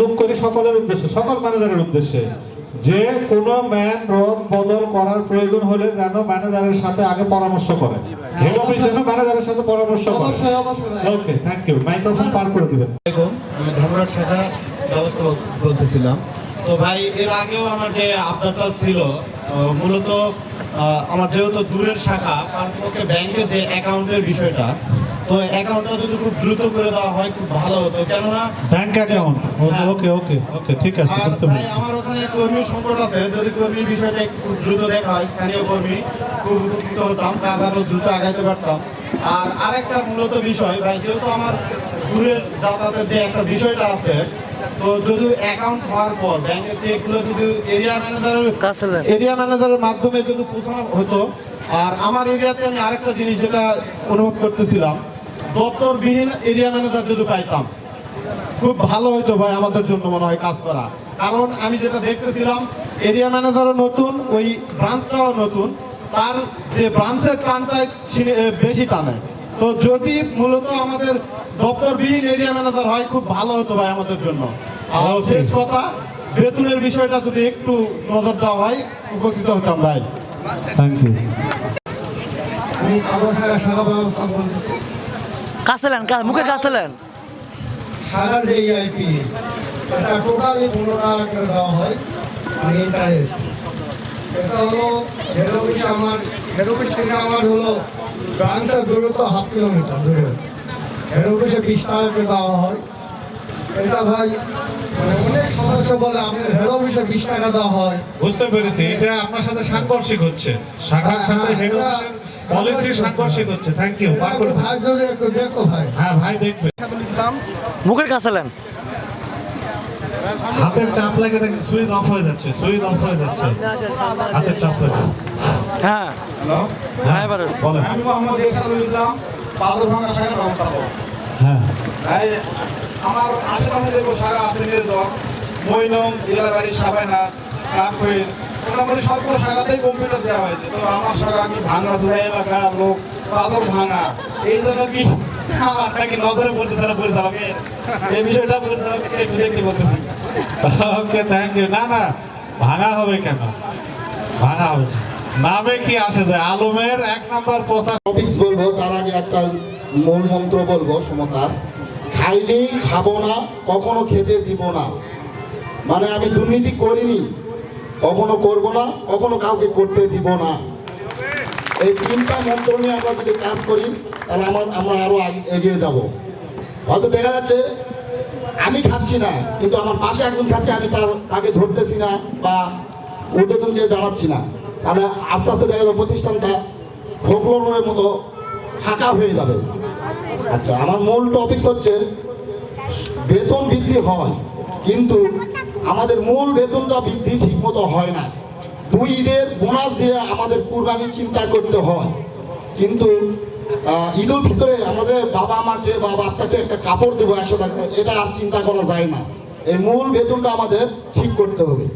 যোগ করি সকলের উদ্দেশ্যে, সকল ম্যানেজারের উদ্দেশ্যে, যে কোনো ম্যান বদল করার প্রয়োজন হলে যেন ম্যানেজারের সাথে আগে পরামর্শ করে, হেড অফিস যেন ম্যানেজারের সাথে পরামর্শ করে। অবশ্যই। ওকে, থ্যাংক ইউ। মাইক্রোফোন পার করে দিবেন। আমি ধর্মরাজ শাখা ব্যবস্থা বলতেছিলাম। তো ভাই এর আগেও আমার যে আবদারটা ছিল মূলত আমার যেহেতু দূরের শাখা, পার্থক্য ব্যাংকের যে অ্যাকাউন্টের বিষয়টা, তো অ্যাকাউন্টটা যদি খুব দ্রুত করে দেওয়া হয় খুব ভালো হতো, কেননা ব্যাংক অ্যাকাউন্ট। ওকে ঠিক আছে। ভাই আমার ওখানে কর্মীর সংকট আছে, যদি কর্মীর বিষয়টা একটু খুব দ্রুত দেখা হয়, স্থানীয় কর্মী খুব উপকৃত হতাম, কাজ আরও দ্রুত আগাইতে পারতাম। আর আরেকটা মূলত বিষয় ভাই, যেহেতু আমার দূরের যাতায়াতের যে একটা বিষয়টা আছে, তো যদি অ্যাকাউন্ট হওয়ার পর ব্যাংকের চেকগুলো যদি এরিয়া ম্যানেজারের মাধ্যমে যদি পৌঁছানো হতো। আর আমার এরিয়াতে আমি আরেকটা জিনিস যেটা অনুভব করতেছিলাম, দপ্তরবিহীন এরিয়া ম্যানেজার যদি পাইতাম খুব ভালো হইতো ভাই, আমাদের জন্য মনে হয় কাজ করা। কারণ আমি যেটা দেখতেছিলাম, এরিয়া ম্যানেজারও নতুন, ওই ব্রাঞ্চটাও নতুন, তার যে ব্রাঞ্চের টানটাই বেশি টানে। তো যদি মূলত আমাদের দপ্তরবিহীন এরিয়া ম্যানেজার হয় খুব ভালো হতো ভাই আমাদের জন্য। আর শেষ কথা, বেতনের বিষয়টা যদি একটু নজর দেওয়া হয় উপকৃত হতাম ভাই। Thank you. আমি শাখা ব্যবস্থা বলতেছি। মুখের কাছে নেন। শাখার যে ইআইপি, এটা টোটালি 15 টাকা করে দেওয়া হয়, আর ইন্টারেস্ট এটা হলো হেড অফিস থেকে আমার হলো ব্রাঞ্চের দূরত্ব 1/2 কিলোমিটার দূরে, হেড অফিসে 20 টাকা করে দেওয়া হয়। এটা ভাই অনেক সমস্যা বলে আপনার হেড অফিসে 20 টাকা দেওয়া হয়। বুঝতে পেরেছি, এটা আপনার সাথে সাংঘর্ষিক হচ্ছে, শাখার সাথে হেড অফিসের পলিসি সাংঘর্ষিক হচ্ছে। Thank you. ভাই যদি একটু দেখো ভাই। হ্যাঁ ভাই দেখবে। মুখের কাছে নেন। হাতের চাপ লাগে দেখে সুইচ অফ হয়ে যাচ্ছে, হাতের চাপ লাগে। হ্যাঁ এবারে বলেন। আমি মোহাম্মদ এরশাদুল ইসলাম, পাথরভাঙ্গা শাখার ব্যবস্থাপক। হ্যাঁ ভাই আমার আশেপাশে যে শাখা আছে, মইনং, ইলাবাড়ি, সাবাইহাট, কাঠখৈর, মোটামুটি সবগুলো শাখাতেই কম্পিউটার দেওয়া হয়েছে। তো আমার শাখা কি ভাঙাচোরা এলাকার লোক, পাথর ভাঙা, এই জন্য কি আমার নাকি নজরে পড়তেছে না পরিচালকের, এই বিষয়টা পরিচালককে একটু দেখতে বলতেছি। ওকে, থ্যাংক ইউ। না ভাঙা হবে কেন, ভাঙা হবে নামে কি আসে যায়, আলমের 1 নাম্বার প্রচার। টপিকস বলবো, তার আগে একটা মূল মন্ত্র বলবো সমতার। খাইলেই খাবো না, কখনো খেতে দিব না। মানে আমি দুর্নীতি করিনি, কখনো করব না, কখনো কাউকে করতে দিব না। এই 3টা মন্ত্র নিয়ে আমরা যদি কাজ করি তাহলে আমরা আরো এগিয়ে যাব। হয়তো দেখা যাচ্ছে আমি খাচ্ছি না, কিন্তু আমার পাশে একজন খাচ্ছে, আমি তাকে ধরতেছি না বা ঊর্ধ্বতনকে জানাচ্ছি না, তাহলে আস্তে আস্তে দেখা যাবে প্রতিষ্ঠানটা ফোকলোরের মতো ফাঁকা হয়ে যাবে। আচ্ছা, আমার মূল টপিক হচ্ছে বেতন বৃদ্ধি হয়, কিন্তু আমাদের মূল বেতনটা বৃদ্ধি ঠিক মতো হয় না। 2 ঈদের বোনাস দিয়ে আমাদের কুরবানি চিন্তা করতে হয়, কিন্তু ঈদুল ফিতরে আমাদের বাবা মাকে বা বাচ্চাকে একটা কাপড় দেবো 100 টাকা, এটা আর চিন্তা করা যায় না। এই মূল বেতনটা আমাদের ঠিক করতে হবে।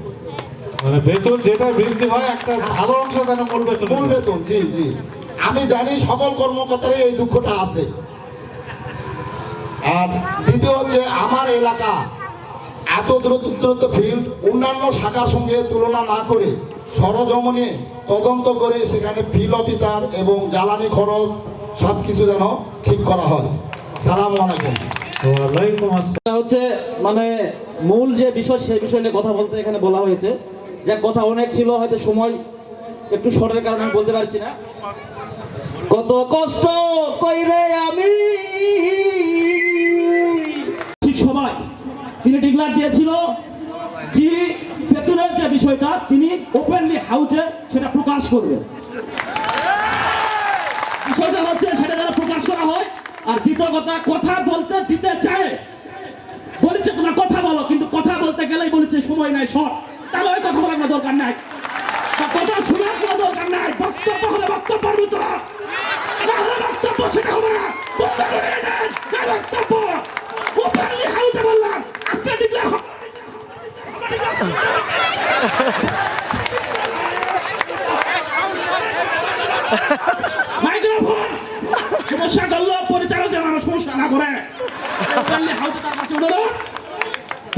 মানে বেতন যেটা বৃদ্ধি হয় একটা ভালো অংশ যেন মূল বেতন। জি আমি জানি সকল কর্মকর্তারই এই দুঃখটা আছে। আর দ্বিতীয় হচ্ছে, আমার এলাকা এত দ্রুত ফিল্ড অন্যান্য শাখার সঙ্গে তুলনা না করে সরজমিনে তদন্ত করে সেখানে ফিল্ড অফিসার এবং জ্বালানি খরচ সব কিছু যেন ঠিক করা হয়। সালামু আলাইকুম। হচ্ছে মানে মূল যে বিষয়, সেই বিষয় নিয়ে কথা বলতে এখানে বলা হয়েছে। যে কথা অনেক ছিল, হয়তো সময় একটু শর্টের কারণে আমি বলতে পারছি না। কত কষ্ট কইরে আমি ঠিক সময় তিনি ডিক্লার দিয়েছিল যে বেতনের যে বিষয়টা তিনি ওপেনলি হাউসে সেটা প্রকাশ করবে। বিষয়টা হচ্ছে সেটা যেন প্রকাশ করা হয়। আর দ্বিতীয় কথা বলতে দিতে চায় তোমরা কথা বলো, কিন্তু কথা বলতে গেলেই বলেছে সময় নাই শর্ট, তাহলে ওই কথা বলার কোনো দরকার নাই, বা কথা শোনার কোনো দরকার নাই। বক্তব্য হলে বক্তব্যের মতো, না হলে বক্তব্য সেটা হবে না। বন্ধ করে দেন এই বক্তব্য। ওপেনলি হাউতে বললাম, আজকে ডিক্লেয়ার হবে। মাইক্রোফোন সমস্যা করলো পরিচালক যেন আমার সমস্যা না করে। ওপেনলি হাউতে তার কাছে অনুরোধ।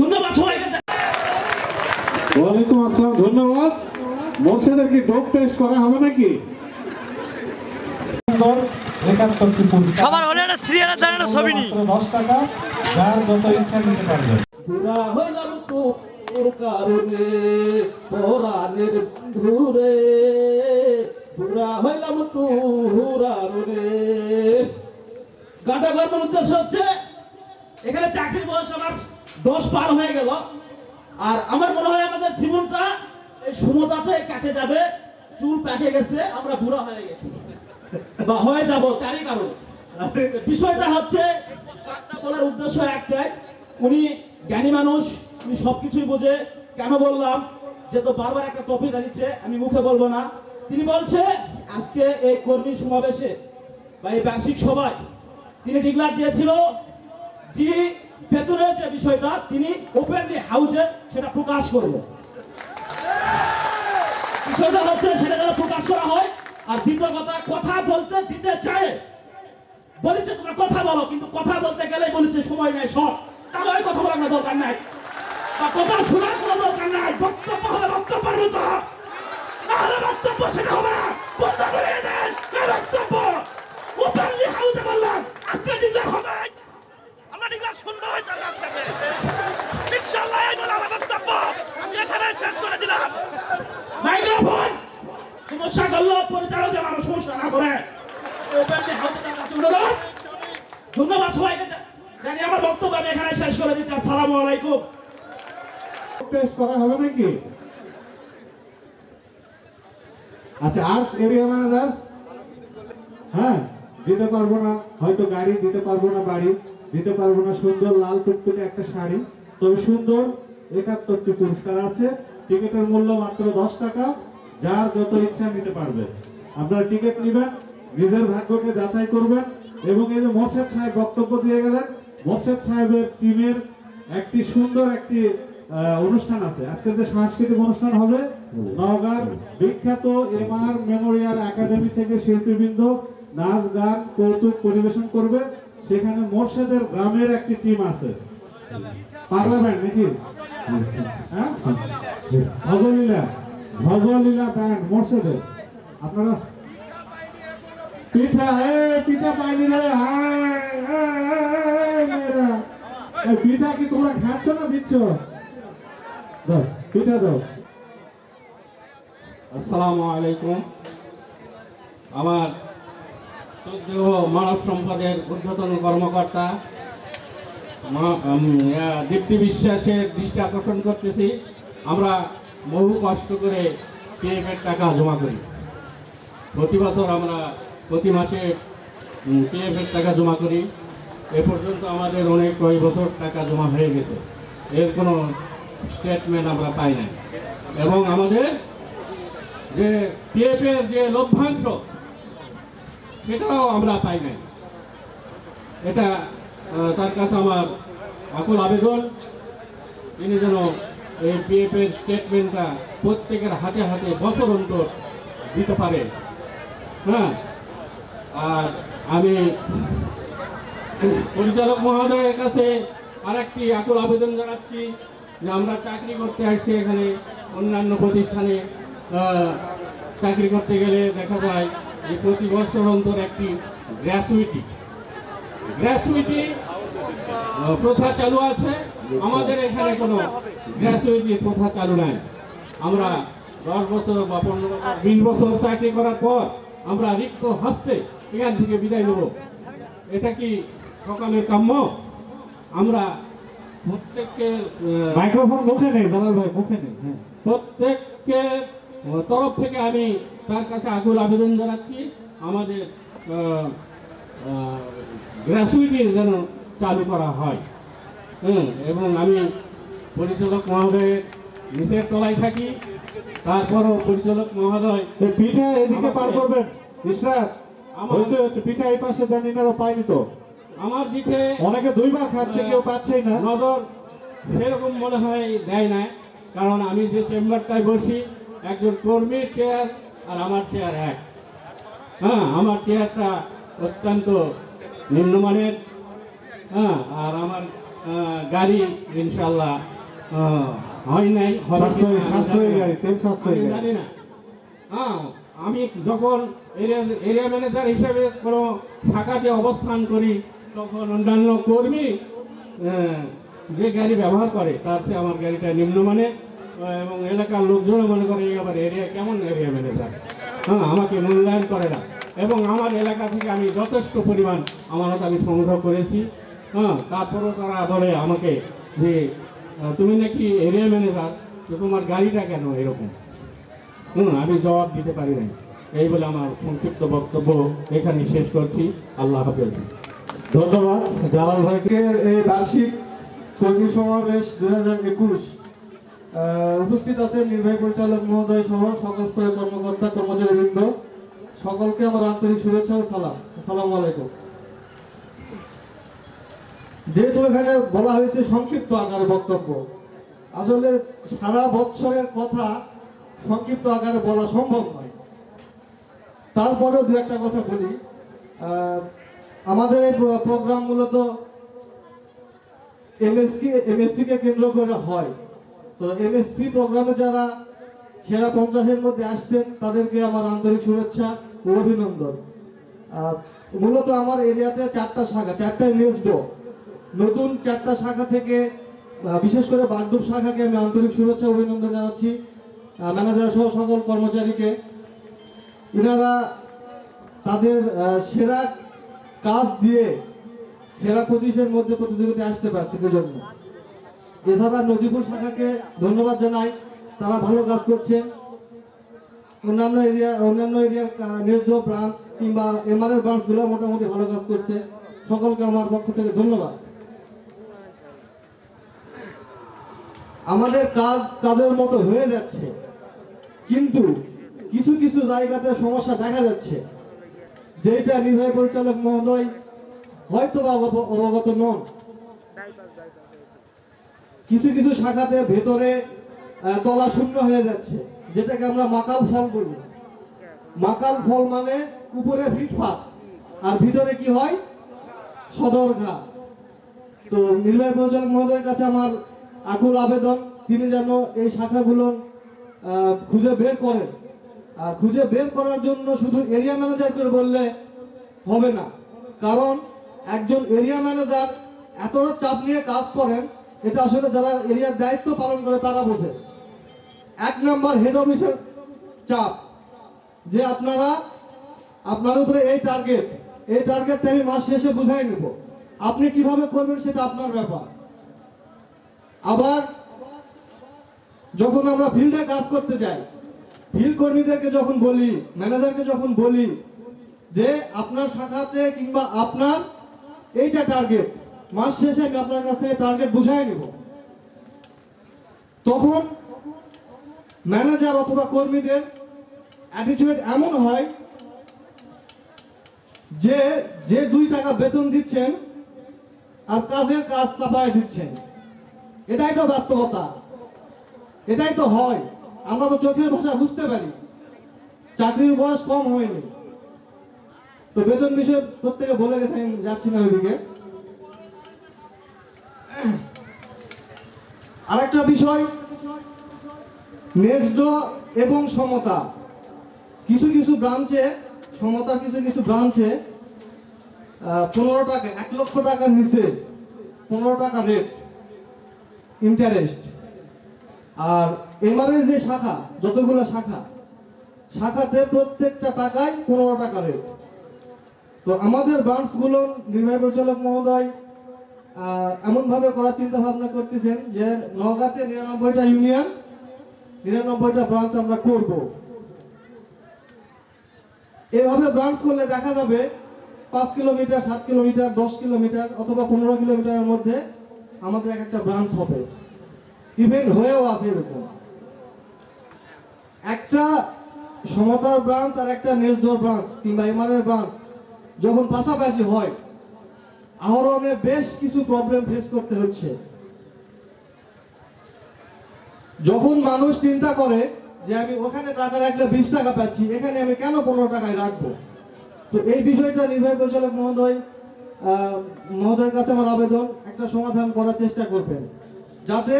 ধন্যবাদ সবাইকে। ওয়ালাইকুম আসসালাম, ধন্যবাদ। মোর্শেদের কি ডোপ টেস্ট করা হবে নাকি? সবার হলে একটা সিরিয়ালের দাঁড়ানো ছবি নি 10 টাকা, যার যত ইচ্ছা নিতে পারবে। পুরা হইলাম তোর কারণে পরাণের বন্ধুরে, পুরা হইলাম তোর কারণে। গাটা গর্বের উদ্দেশ্য হচ্ছে এখানে চাকরির বয়স আমার 10 পার হয়ে গেল, আর আমার মনে হয় আমাদের জীবনটা এই সমতাতে কেটে যাবে। চুল পেকে গেছে, আমরা বুড়া হয়ে গেছি বা হয়ে যাব, তারই কারণ। বিষয়টা হচ্ছে বলার উদ্দেশ্য একটাই, উনি জ্ঞানী মানুষ, উনি সবকিছুই বোঝে। কেন বললাম, যেহেতু বারবার একটা টপিক দিচ্ছে, আমি মুখে বলবো না। তিনি বলছে আজকে এই কর্মী সমাবেশে বা এই ব্যবসায়িক সভায় তিনি ডিক্লার দিয়েছিল যে বেতনের যে বিষয়টা তিনি ওপেনলি হাউজে সেটা প্রকাশ করবে। বিষয়টা হচ্ছে সেটা যেন প্রকাশ করা হয়। আর দ্বিতীয় কথা বলতে দিতে চায়, বলেছে তোমরা কথা বলো, কিন্তু কথা বলতে গেলেই বলেছে সময় নাই শর্ট, তাহলে ওই কথা বলার কোনো দরকার নাই, বা কথা শোনার কোনো দরকার নাই। বক্তব্য হলে বক্তব্যের মতো, না হলে বক্তব্য সেটা হবে না। বন্ধ করে দেন এই বক্তব্য। ওপেনলি হাউজে বললাম, আজকে ডিক্লেয়ার হবে, আমরা ডিক্লেয়ার শুনবো ইনশাআল্লাহ। এই বলে আমার বক্তব্য আমি এখানে শেষ করে দিলাম। মাইক্রোফোন সমস্যা করলো পরিচালক যেন আমার সমস্যা না করে। ওপেনলি হাউজে তার কাছে অনুরোধ। ধন্যবাদ সবাইকে। জানি আমার বক্তব্য আমি এখানে শেষ করে দিচ্ছি। আসসালামু আলাইকুম। টেস্ট করা হবে নাকি? আচ্ছা, আর এরিয়া ম্যানেজার? হ্যাঁ, দিতে পারবো না হয়তো গাড়ি, দিতে পারবো না বাড়ি, দিতে পারবো না সুন্দর লাল টুকটুকে একটা শাড়ি, তবে সুন্দর 71টি পুরস্কার আছে। টিকিটের মূল্য মাত্র 10 টাকা, যার যত ইচ্ছা নিতে পারবে। আপনারা টিকিট নেবেন, নিজের ভাগ্যকে যাচাই করবেন। এবং এই যে মোর্শেদ সাহেব বক্তব্য দিয়ে গেলেন, মোর্শেদ সাহেবের টিমের একটি সুন্দর একটি অনুষ্ঠান আছে। আজকের যে সাংস্কৃতিক অনুষ্ঠান হবে, নওগাঁর বিখ্যাত MR মেমোরিয়াল একাডেমি থেকে শিল্পীবৃন্দ নাচ গান কৌতুক পরিবেশন করবে। সেখানে মোর্শেদের গ্রামের একটি টিম আছে, পার্লামেন্ট নাকি, হ্যাঁ, ভজলীলা ব্যান্ড মোর্শেদের। আপনারা পিঠা পাইনি রে, পিঠা কি তোমরা খাচ্ছ না দিচ্ছ? পিঠা দাও। আসসালামু আলাইকুম। আমার মানব সম্পদের ঊর্ধ্বতন কর্মকর্তা দীপ্তি বিশ্বাসের দৃষ্টি আকর্ষণ করতেছি। আমরা বহু কষ্ট করে PF-এর টাকা জমা করি। প্রতি বছর আমরা প্রতি মাসে PF-এর টাকা জমা করি। এ পর্যন্ত আমাদের অনেক কয়েক বছর টাকা জমা হয়ে গেছে, এর কোনো স্টেটমেন্ট আমরা পাই নাই। এবং আমাদের যে PF-এর যে লভ্যাংশ সেটাও আমরা পাই নাই। এটা তার কাছে আমার আকুল আবেদন, তিনি যেন এই PF-এর স্টেটমেন্টটা প্রত্যেকের হাতে হাতে বছর অন্তর দিতে পারে। হ্যাঁ, আর আমি পরিচালক মহোদয়ের কাছে আরেকটি আকুল আবেদন জানাচ্ছি যে আমরা চাকরি করতে আসছি এখানে, অন্যান্য প্রতিষ্ঠানে চাকরি করতে গেলে দেখা যায় যে প্রতি বছর অন্তর একটি গ্র্যাচুইটি প্রথা চালু আছে। আমাদের এখানে কোনো গ্র্যাচুইটি প্রথা চালু নাই। আমরা 10 বছর বা 15 বছর 20 বছর চাকরি করার পর আমরা রিক্ত হস্তে এখান থেকে বিদায় নেব, এটা কি সকালের কাম্য? আমরা প্রত্যেককে মাইক্রোফোন মুখে নেই, দালাল ভাই মুখে নেই। প্রত্যেককে তরফ থেকে আমি তার কাছে আকুল আবেদন জানাচ্ছি, আমাদের গ্র্যাচুইটি যেন চালু করা হয়। এবং আমি পরিচালক মহোদয়ের নিচের তলায় থাকি। তারপরও পরিচালক মহোদয় পিঠা এদিকে পার করবেন ইশরাত, হচ্ছে পিঠা এই পাশে দেন, এনারা পায়নি তো। আমার দিকে অনেকে দুইবার খাচ্ছে, কেউ পাচ্ছেই না। নজর সেরকম মনে হয় দেয় না, কারণ আমি যে চেম্বারটায় বসি একজন কর্মীর চেয়ার আর আমার চেয়ার এক। আমার চেয়ারটা অত্যন্ত নিম্নমানের, আর আমার গাড়ি ইনশাল্লাহ হয় নাই, জানি না। আমি যখন এরিয়া ম্যানেজার হিসেবে কোনো শাখাতে অবস্থান করি, তখন অন্যান্য কর্মী যে গাড়ি ব্যবহার করে তার চেয়ে আমার গাড়িটা নিম্নমানের, এবং এলাকার লোকজনও মনে করে আবার এরিয়া কেমন এরিয়া ম্যানেজার, আমাকে মূল্যায়ন করে না। এবং আমার এলাকা থেকে আমি যথেষ্ট পরিমাণ আমানত আমি সংগ্রহ করেছি। তারপরেও তারা বলে আমাকে যে তুমি নাকি এরিয়া ম্যানেজার, তো তোমার গাড়িটা কেন এরকম। আমি জবাব দিতে পারি নাই। এই বলে আমার সংক্ষিপ্ত বক্তব্য এখানে শেষ করছি। আল্লাহ হাফেজ। ধন্যবাদ জালাল ভাইকে। এই বার্ষিক কর্মী সমাবেশ 2021 উপস্থিত আছেন নির্বাহী পরিচালক মহোদয় সহ সকল স্তরের কর্মকর্তা কর্মচারীবৃন্দ, সকলকে আমার আন্তরিক শুভেচ্ছা ও সালাম। আসসালামু আলাইকুম। যেহেতু এখানে বলা হয়েছে সংক্ষিপ্ত আকারে বক্তব্য, আসলে সারা বৎসরের কথা সংক্ষিপ্ত আকারে বলা সম্ভব নয়। তারপরেও দু একটা কথা বলি। আমাদের এই প্রোগ্রাম মূলত এমএসপি কে কেন্দ্র করে হয়। তো এমএসপি প্রোগ্রামে যারা সেরা 50-এর মধ্যে আসছেন তাদেরকে আমার আন্তরিক শুভেচ্ছা ও অভিনন্দন। মূলত আমার এরিয়াতে 4টা শাখা, 4টা নেসডো, নতুন 4টা শাখা থেকে বিশেষ করে বাগডুব শাখাকে আমি আন্তরিক শুভেচ্ছা অভিনন্দন জানাচ্ছি, ম্যানেজার সহ সকল কর্মচারীকে। এনারা তাদের সেরা কাজ দিয়ে সেরা 25-এর মধ্যে প্রতিযোগিতায় আসতে পারছে জন্য। এছাড়া নজিপুর শাখাকে ধন্যবাদ জানাই, তারা ভালো কাজ করছেন। অন্যান্য এরিয়ার নেসডো ব্রাঞ্চ কিংবা এমআরএর ব্রাঞ্চগুলো মোটামুটি ভালো কাজ করছে। সকলকে আমার পক্ষ থেকে ধন্যবাদ। আমাদের কাজের মতো হয়ে যাচ্ছে, কিন্তু কিছু কিছু জায়গাতে সমস্যা দেখা যাচ্ছে, যেটা নির্বাহী পরিচালক মহোদয় হয়তো বা অবগত নন। কিছু কিছু শাখাতে ভেতরে তলা শূন্য হয়ে যাচ্ছে, যেটাকে আমরা মাকাল ফল বলি। মাকাল ফল মানে উপরে ফিটফাট আর ভিতরে কি হয়, সদরঘা। তো নির্বাহী পরিচালক মহোদয়ের কাছে আমার আকুল আবেদন, তিনি যেন এই শাখাগুলো খুঁজে বের করেন। আর খুঁজে বের করার জন্য শুধু এরিয়া ম্যানেজার করে বললে হবে না, কারণ একজন এরিয়া ম্যানেজার এতটা চাপ নিয়ে কাজ করেন, এটা আসলে যারা এরিয়ার দায়িত্ব পালন করে তারা বোঝে। 1 নম্বর হেড অফিসের চাপ, যে আপনার উপরে এই টার্গেটটা আমি মাস শেষে বুঝাই নেব, আপনি কিভাবে করবেন সেটা আপনার ব্যাপার। আবার যখন আমরা ফিল্ডে কাজ করতে যাই, ফিল্ড কর্মীদেরকে যখন বলি, ম্যানেজারকে যখন বলি যে আপনার শাখাতে কিংবা আপনার এইটা টার্গেট, মাস শেষে আমি আপনার কাছ থেকে টার্গেট বুঝাই নেব, তখন ম্যানেজার অথবা কর্মীদের অ্যাটিটিউড এমন হয় যে 2 টাকা বেতন দিচ্ছেন আর কাজ চাপায় দিচ্ছেন। এটাই তো বাস্তবতা, এটাই তো হয়। আমরা তো চোখের ভাষা বুঝতে পারি, চাকরির বয়স কম হয়নি। তো বেতন বিষয়ে প্রত্যেকে বলে গেছে, আমি যাচ্ছি না ওইদিকে। আরেকটা বিষয়, নেসডো এবং সমতা। কিছু কিছু ব্রাঞ্চে, সমতার কিছু ব্রাঞ্চে 15 টাকা, 1 লক্ষ টাকার নিচে 15 টাকা রেট ইন্টারেস্ট। আর এমআরের যে শাখা, যতগুলো শাখাতে প্রত্যেকটা টাকায় 15 টাকা রেট। তো আমাদের ব্রাঞ্চগুলো নির্বাহী পরিচালক মহোদয় এমনভাবে করার চিন্তা ভাবনা করতেছেন যে নওগাঁতে 99টা ইউনিয়ন, 99টা ব্রাঞ্চ আমরা করব। এভাবে ব্রাঞ্চ করলে দেখা যাবে 5 কিলোমিটার, 7 কিলোমিটার, 10 কিলোমিটার অথবা 15 কিলোমিটারের মধ্যে আমাদের এক একটা ব্রাঞ্চ হবে, ইভেন হয়েও আছে এরকম। একটা সমতার ব্রাঞ্চ আর একটা নেজদর ব্রাঞ্চ কিংবা এমআরের ব্রাঞ্চ যখন পাশাপাশি হয়, আহরণে বেশ কিছু প্রবলেম ফেস করতে হচ্ছে। যখন মানুষ চিন্তা করে যে আমি ওখানে টাকা রাখলে 20 টাকা পাচ্ছি, এখানে আমি কেন 15 টাকায় রাখবো, তো এই বিষয়টা নির্বাহী পরিচালক মহোদয়ের কাছে আমার আবেদন, একটা সমাধান করার চেষ্টা করবেন যাতে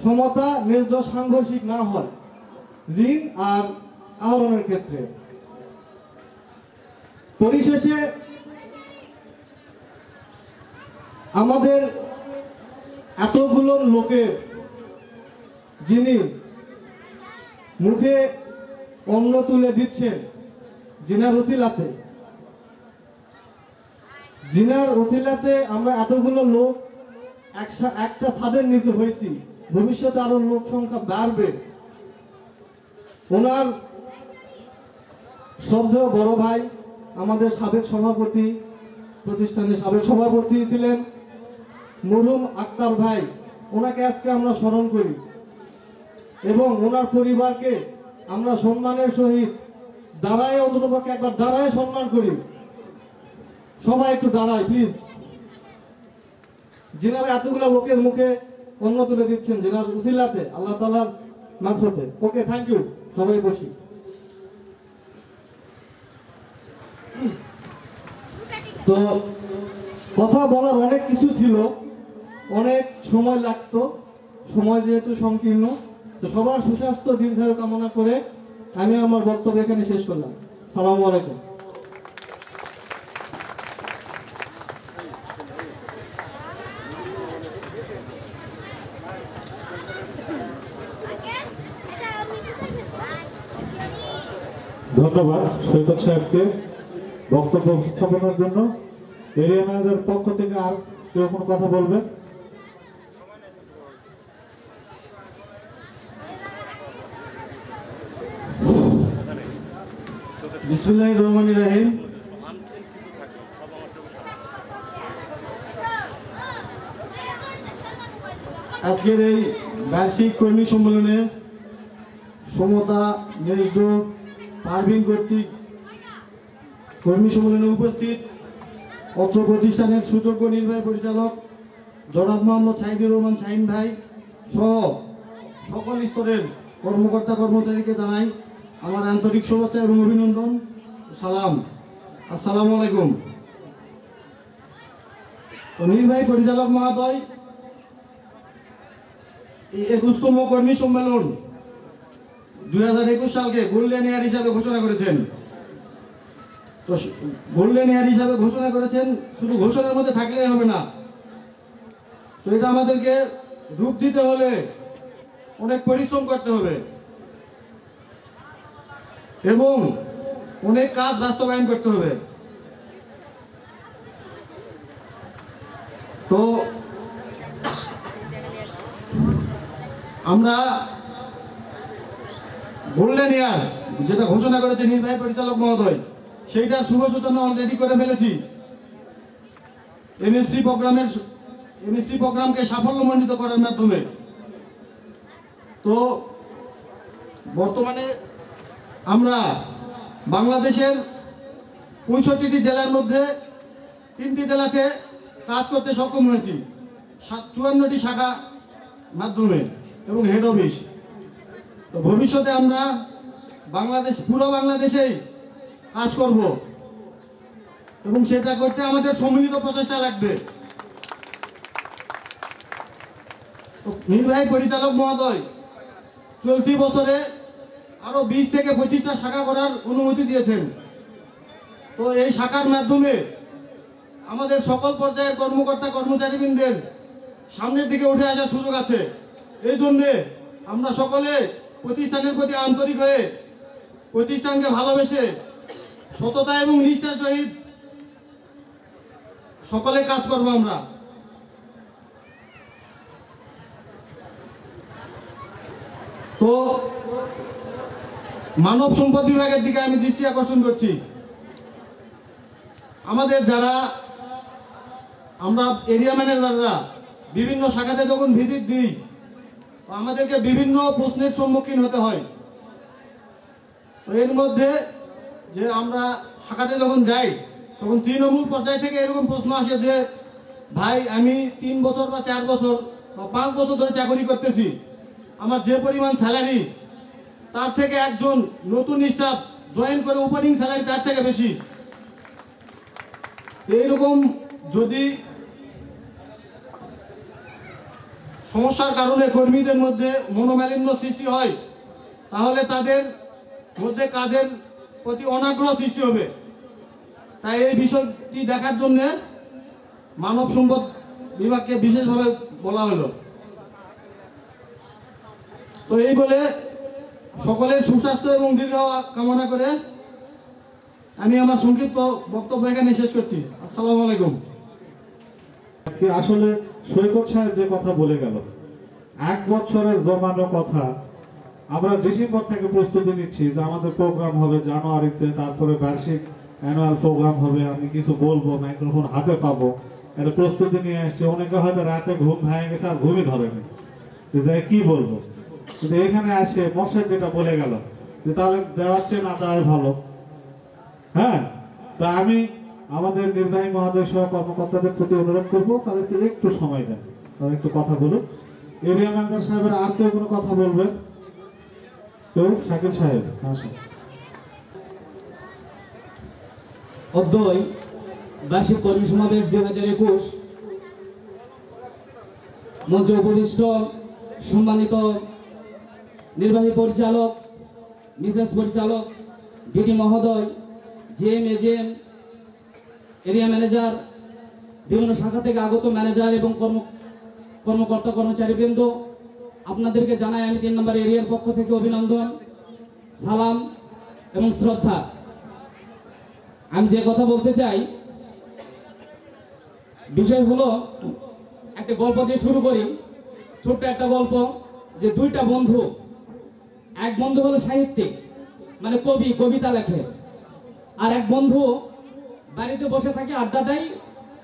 সমতা মেজদর সাংঘর্ষিক না হয় ঋণ আর আহরণের ক্ষেত্রে। পরিশেষে আমাদের এতগুলো লোকের যিনি মুখে অন্ন তুলে দিচ্ছেন জিনার ওসিলাতে আমরা এতগুলো লোক একটা ছাদের নিচে হয়েছি, ভবিষ্যতে আরো লোক সংখ্যা বাড়বে। ওনার শ্রদ্ধেয় বড় ভাই, আমাদের সাবেক সভাপতি, প্রতিষ্ঠানের সাবেক সভাপতি ছিলেন মরহুম আক্তার ভাই, ওনাকে আজকে আমরা স্মরণ করি এবং ওনার পরিবারকে আমরা সম্মানের সহিত দাঁড়ায়, অন্ততপক্ষে একবার দাঁড়ায় সম্মান করি। সবাই একটু দাঁড়ায় প্লিজ। যিনারা এতগুলো লোকের মুখে অন্ন তুলে দিচ্ছেন যিনার উসিলাতে, আল্লাহ তাআলার মারফতে। ওকে, থ্যাংক ইউ। সবাই বসি। তো কথা বলার অনেক কিছু ছিল, অনেক সময় লাগতো, সময় যেহেতু সংকীর্ণ, তো সবার সুস্বাস্থ্য দীর্ঘায়ু কামনা করে আমি আমার বক্তব্য এখানে শেষ করলাম। আসসালামু আলাইকুম। ধন্যবাদ সৈকত সাহেবকে বক্তব্য উপস্থাপনের জন্য। এরিয়া ম্যানেজার পক্ষ থেকে আর কেউ কোনো কথা বলবেন? বিসমিল্লাহির রহমানির রহিম। আজকের এই বার্ষিক কর্মী সম্মেলনে সমতা নেজদর পারভিন কর্তৃক কর্মী সম্মেলনে উপস্থিত অত্র প্রতিষ্ঠানের সুযোগ্য নির্বাহী পরিচালক জনাব মোহাম্মদ সাইদুর রহমান শাহিন ভাই সহ সকল স্তরের কর্মকর্তা কর্মচারীকে জানাই আমার আন্তরিক শুভেচ্ছা এবং অভিনন্দন, সালাম। আসসালামু আলাইকুম। নির্বাহী পরিচালক মহোদয়, এই 21তম কর্মী সম্মেলন 2021 সালকে গোল্ডেন ইয়ার হিসাবে ঘোষণা করেছেন। তো গোল্ডেন ইয়ার হিসাবে ঘোষণা করেছেন, শুধু ঘোষণার মধ্যে থাকলেই হবে না, তো এটা আমাদেরকে রূপ দিতে হলে অনেক পরিশ্রম করতে হবে এবং অনেক কাজ বাস্তবায়ন করতে হবে। তো আমরা গোল্ডেন ইয়ার যেটা ঘোষণা করেছে নির্বাহী পরিচালক মহোদয়, সেইটার শুভ সূচনা অলরেডি করে ফেলেছি। এমএসটি প্রোগ্রামকে সাফল্যমণ্ডিত করার মাধ্যমে। তো বর্তমানে আমরা বাংলাদেশের 65টি জেলার মধ্যে 3টি জেলাতে কাজ করতে সক্ষম হয়েছি, 54টি শাখা মাধ্যমে এবং হেড অফিস। তো ভবিষ্যতে আমরা পুরো বাংলাদেশেই কাজ করব এবং সেটা করতে আমাদের সম্মিলিত প্রচেষ্টা লাগবে। নির্বাহী পরিচালক মহোদয় চলতি বছরে আরো 20 থেকে 25টা শাখা করার অনুমতি দিয়েছেন। তো এই শাখার মাধ্যমে আমাদের সকল পর্যায়ের কর্মকর্তা কর্মচারীবৃন্দের সামনের দিকে উঠে আসার সুযোগ আছে। এই জন্যে আমরা সকলে প্রতিষ্ঠানের প্রতি আন্তরিক হয়ে প্রতিষ্ঠানকে ভালোবেসে সততা এবং নিষ্ঠার সহিত সকলে কাজ করব। আমরা তো মানব সম্পদ বিভাগের দিকে আমি দৃষ্টি আকর্ষণ করছি। আমাদের যারা আমরা এরিয়া ম্যানেজাররা বিভিন্ন শাখাতে যখন ভিজিট দিই আমাদেরকে বিভিন্ন প্রশ্নের সম্মুখীন হতে হয়। তো এর মধ্যে যে আমরা শাখাতে যখন যাই তখন তৃণমূল পর্যায় থেকে এরকম প্রশ্ন আসে যে ভাই আমি 3 বছর বা 4 বছর বা 5 বছর ধরে চাকরি করতেছি, আমার যে পরিমাণ স্যালারি তার থেকে একজন নতুন স্টাফ জয়েন করে ওপেনিং স্যালারি তার থেকে বেশি। এইরকম যদি সমস্যার কারণে কর্মীদের মধ্যে মনোমালিন্য সৃষ্টি হয় তাহলে তাদের মধ্যে কাজের প্রতি অনাগ্রহ সৃষ্টি হবে। তাই এই বিষয়টি দেখার জন্য মানব সম্পদ বিভাগকে বিশেষভাবে বলা হলো। তো এই বলে সকলের সুস্বাস্থ্য এবং দীর্ঘায়ু কামনা করে আমি আমার সংক্ষিপ্ত বক্তব্য এখানে শেষ করছি। আসসালামু আলাইকুম। আসলে সৈকত সাহেব যে কথা বলে গেল, 1 বছরের জমানো কথা, আমরা ডিসেম্বর থেকে প্রস্তুতি নিচ্ছি যে আমাদের প্রোগ্রাম হবে জানুয়ারিতে, তারপরে বার্ষিক অ্যানুয়াল প্রোগ্রাম হবে, আমি কিছু বলবো, মাইক্রোফোন হাতে পাবো, এটা প্রস্তুতি নিয়ে আসছি। অনেকে হয়তো রাতে ঘুম ভেঙে গেছে আর ঘুমই ধরেনি যে কি বলবো, কিন্তু এখানে আসে মশাই যেটা বলে গেল যে তাহলে দেওয়ার চেয়ে না দেওয়াই ভালো। হ্যাঁ, তা আমি আমাদের নির্বাহী মহোদয় সহ কর্মকর্তাদের প্রতি অনুরোধ করবো তাদেরকে একটু সময় দেন, তারা একটু কথা বলুন। এরিয়া ম্যানেজার সাহেবের আর কেউ কোনো কথা বলবেন? কেউ? শাকিল সাহেব আসেন। অধ্যয় বার্ষিক কর্মী সমাবেশ 2021 মঞ্চে উপবিষ্ট সম্মানিত নির্বাহী পরিচালক, মিসেস পরিচালক, ডিডি মহোদয়, জিএম, এজিএম, এরিয়া ম্যানেজার, বিভিন্ন শাখা থেকে আগত ম্যানেজার এবং কর্মকর্তা কর্মচারীবৃন্দ, আপনাদেরকে জানাই আমি 3 নম্বর এরিয়ার পক্ষ থেকে অভিনন্দন, সালাম এবং শ্রদ্ধা। আমি যে কথা বলতে চাই বিষয় হলো, একটা গল্প দিয়ে শুরু করি। ছোট্ট একটা গল্প যে 2টা বন্ধু, এক বন্ধু হলো সাহিত্যিক, মানে কবি, কবিতা লেখে, আর এক বন্ধু বাড়িতে বসে থাকে, আড্ডা দেয়,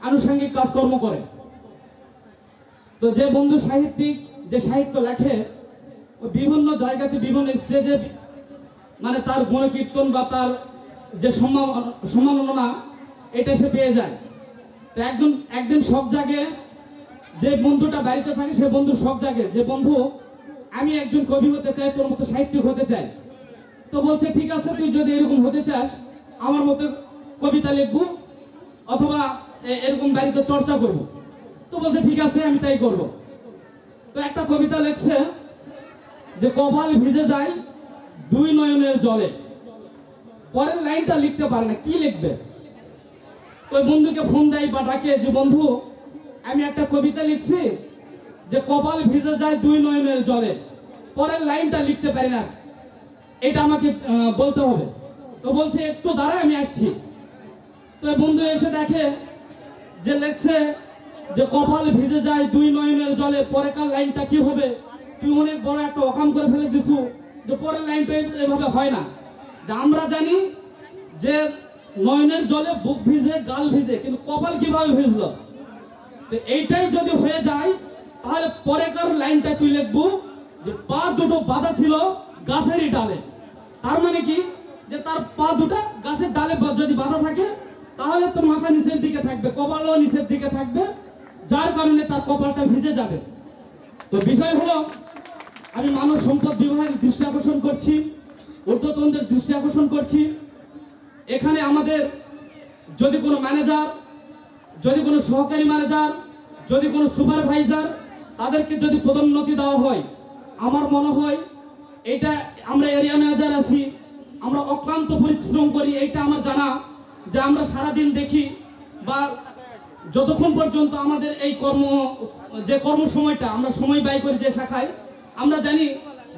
আনুষঙ্গিক কাজকর্ম করে। তো যে বন্ধু সাহিত্যিক, যে সাহিত্য লেখে, ও বিভিন্ন জায়গাতে বিভিন্ন স্টেজে মানে তার গুণকীর্তন বা তার যে সম্মাননা এটা সে পেয়ে যায়। তো একদিন শখ জাগে, যে বন্ধুটা বাড়িতে থাকে সে বন্ধু শখ জাগে যে বন্ধু আমি একজন কবি হতে চাই, তোর মতো সাহিত্যিক হতে চাই। তো বলছে ঠিক আছে, তুই যদি এরকম হতে চাস আমার মতো কবিতা লিখবো অথবা এরকম বাড়িতে চর্চা করব। তো বলছে ঠিক আছে, আমি তাই করব। তো একটা কবিতা লিখছে যে কপাল ভিজে যায় 2 নয়নের জলে। পরের লাইনটা লিখতে পারে না, কি লিখবে? ওই বন্ধুকে ফোন দেয় বা ডাকে যে বন্ধু আমি একটা কবিতা লিখছি যে কপাল ভিজে যায় 2 নয়নের জলে, পরের লাইনটা লিখতে পারি না, এটা আমাকে বলতে হবে। তো বলছে একটু দাঁড়া, আমি আসছি। তো বন্ধু এসে দেখে যে লেখছে যে কপাল ভিজে যায় 2 নয়নের জলে, পরেকার লাইনটা কি হবে? তুই অনেক বড় একটা অকাম করে ফেলে দিছু, যে পরের লাইনটা এভাবে হয় না। যে আমরা জানি যে নয়নের জলে বুক ভিজে, গাল ভিজে, কিন্তু কপাল কিভাবে ভিজলো? তো এইটাই যদি হয়ে যায় তাহলে পরেকার লাইনটা তুই লিখবো যে পা দুটো বাঁধা ছিল গাছেরই ডালে। তার মানে কি, যে তার পা দুটো গাছের ডালে যদি বাঁধা থাকে তাহলে তো মাথা নিচের দিকে থাকবে, কপালও নিচের দিকে থাকবে, যার কারণে তার কপালটা ভিজে যাবে। তো বিষয় হলো, আমি মানব সম্পদ বিভাগের দৃষ্টি আকর্ষণ করছি, ঊর্ধ্বতনদের দৃষ্টি আকর্ষণ করছি, এখানে আমাদের যদি কোনো ম্যানেজার, যদি কোনো সহকারী ম্যানেজার, যদি কোনো সুপারভাইজার, তাদেরকে যদি পদোন্নতি দেওয়া হয়, আমার মনে হয় এটা, আমরা এরিয়া ম্যানেজার আছি, আমরা অক্লান্ত পরিশ্রম করি, এইটা আমার জানা, যে আমরা সারাদিন দেখি বা যতক্ষণ পর্যন্ত আমাদের এই কর্মসময়টা আমরা সময় ব্যয় করি যে শাখায়, আমরা জানি